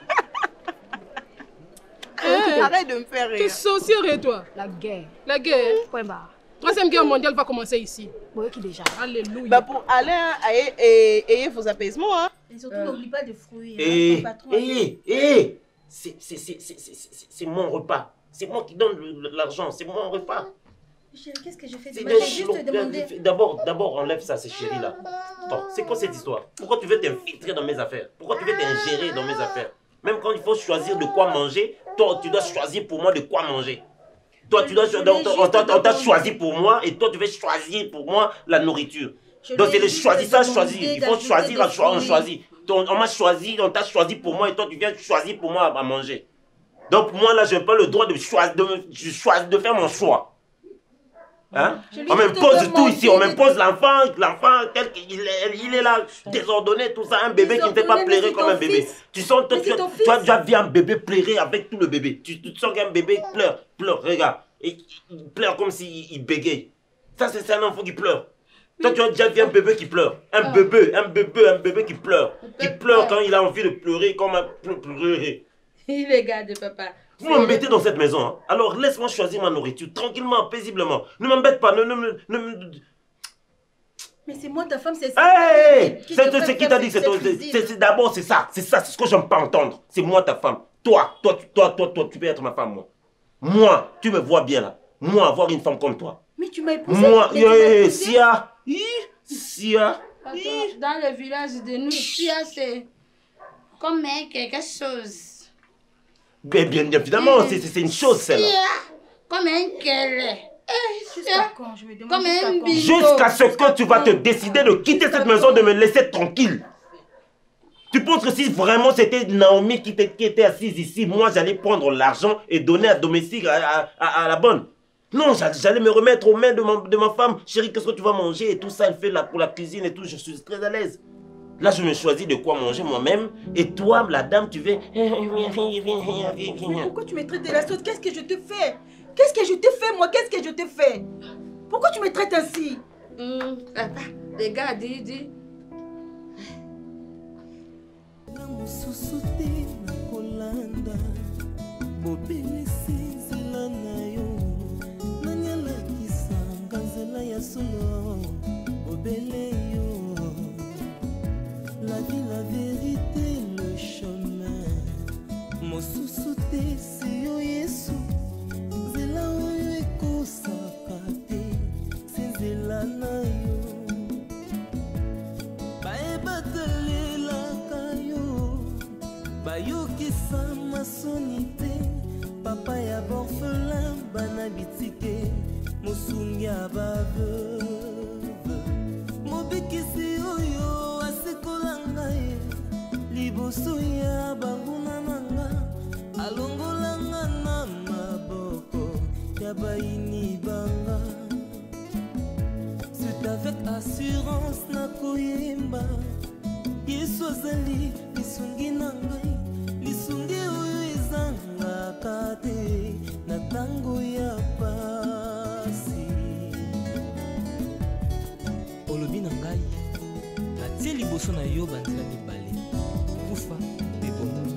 [SPEAKER 15] Arrête de me faire rire.
[SPEAKER 2] Tu es sorcière, toi.
[SPEAKER 14] La guerre.
[SPEAKER 2] La guerre.
[SPEAKER 14] Point barre.
[SPEAKER 2] Troisième guerre mondiale va commencer ici.
[SPEAKER 14] Oui, qui déjà.
[SPEAKER 2] Alléluia.
[SPEAKER 15] Bah pour Alain, ayez vos apaisements. Hein.
[SPEAKER 16] Et surtout, n'oublie pas de fruits.
[SPEAKER 3] C'est mon repas. C'est moi qui donne l'argent. C'est mon repas.
[SPEAKER 16] Chérie, qu'est-ce que je fais? J'ai juste demandé.
[SPEAKER 3] D'abord, enlève ça, ces chéris là. C'est quoi cette histoire? Pourquoi tu veux t'infiltrer dans mes affaires? Pourquoi tu veux t'ingérer dans mes affaires? Même quand il faut choisir de quoi manger, toi, tu dois choisir pour moi de quoi manger. Toi, tu dois on t'a choisi pour moi et toi, tu veux choisir pour moi la nourriture. Donc, c'est le choisir, ça, choisir. Il faut choisir, on choisit. On m'a choisi, on t'a choisi pour moi et toi, tu viens choisir pour moi à manger. Donc, moi, là, je n'ai pas le droit de faire mon choix. Hein? On m'impose tout ici, on m'impose l'enfant tel qu'il il est là, désordonné, tout ça, un bébé qui ne fait pas pleurer comme un bébé. Tu sens, toi, tu as déjà vu un bébé pleurer avec tout le bébé. Tu sens qu'un bébé pleure, regarde. Et il pleure comme s'il bégaye. Ça, c'est un enfant qui pleure. Toi, tu as déjà vu un bébé qui pleure. Un bébé qui pleure. Qui pleure quand il a envie de pleurer, comme un pleurer.
[SPEAKER 17] Il regarde, papa.
[SPEAKER 3] Vous m'embêtez dans cette maison, hein? Alors laisse-moi choisir ma nourriture, tranquillement, paisiblement. Ne m'embête pas,
[SPEAKER 16] Mais c'est moi ta femme, c'est
[SPEAKER 3] ça. C'est qui t'a dit que c'est d'abord, c'est ça, c'est ce que j'aime pas entendre. C'est moi ta femme. Toi, tu peux être ma femme, moi. Moi, tu me vois bien là. Moi, avoir une femme comme toi.
[SPEAKER 16] Mais tu m'as épousé.
[SPEAKER 3] Moi, Sia.
[SPEAKER 17] Dans le village de nous, Sia, c'est comme quelque chose.
[SPEAKER 3] Bien évidemment, c'est une chose, celle-là.
[SPEAKER 17] Comme un kélé.
[SPEAKER 3] Jusqu'à ce que tu vas te décider de quitter cette maison, de me laisser tranquille. Tu penses que si vraiment c'était Naomi qui était assise ici, moi j'allais prendre l'argent et donner à domestique à la bonne? Non, j'allais me remettre aux mains de ma femme. Chérie, qu'est-ce que tu vas manger? Et tout ça, elle fait pour la cuisine et tout, je suis très à l'aise. Là, je me choisis de quoi manger moi-même. Et toi, la dame, tu veux...
[SPEAKER 16] Mais pourquoi tu me traites de la sorte? Qu'est-ce que je te fais? Qu'est-ce que je te fais, moi? Qu'est-ce que je te fais? Pourquoi tu me traites ainsi?
[SPEAKER 17] Papa, regarde, dis.
[SPEAKER 1] La vie, la vérité, le chemin. Mosusu te c'est yo Yesu. Zela oyo ekosaka te, c'est zela na yo. Baebatelelaka yo, bayokisa masoni te. Papa ya borphelin, bana bitike, mosungi ya baveuve. Mobikisi oyo asekolanga ye, lisusu ya banguna nanga alongolanga na maboko ya baini banga. C'est avec assurance na koyemba Yesu azali lisungi na ngai, lisungi oyo ezangaka te na tango ya pasi. Olobi na ngai natie liboso na yo banzela mibale, kufa mpe bomoi.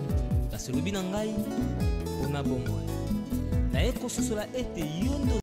[SPEAKER 1] Kasi olobi na ngai mpona bomoi naye kososola ete yo nde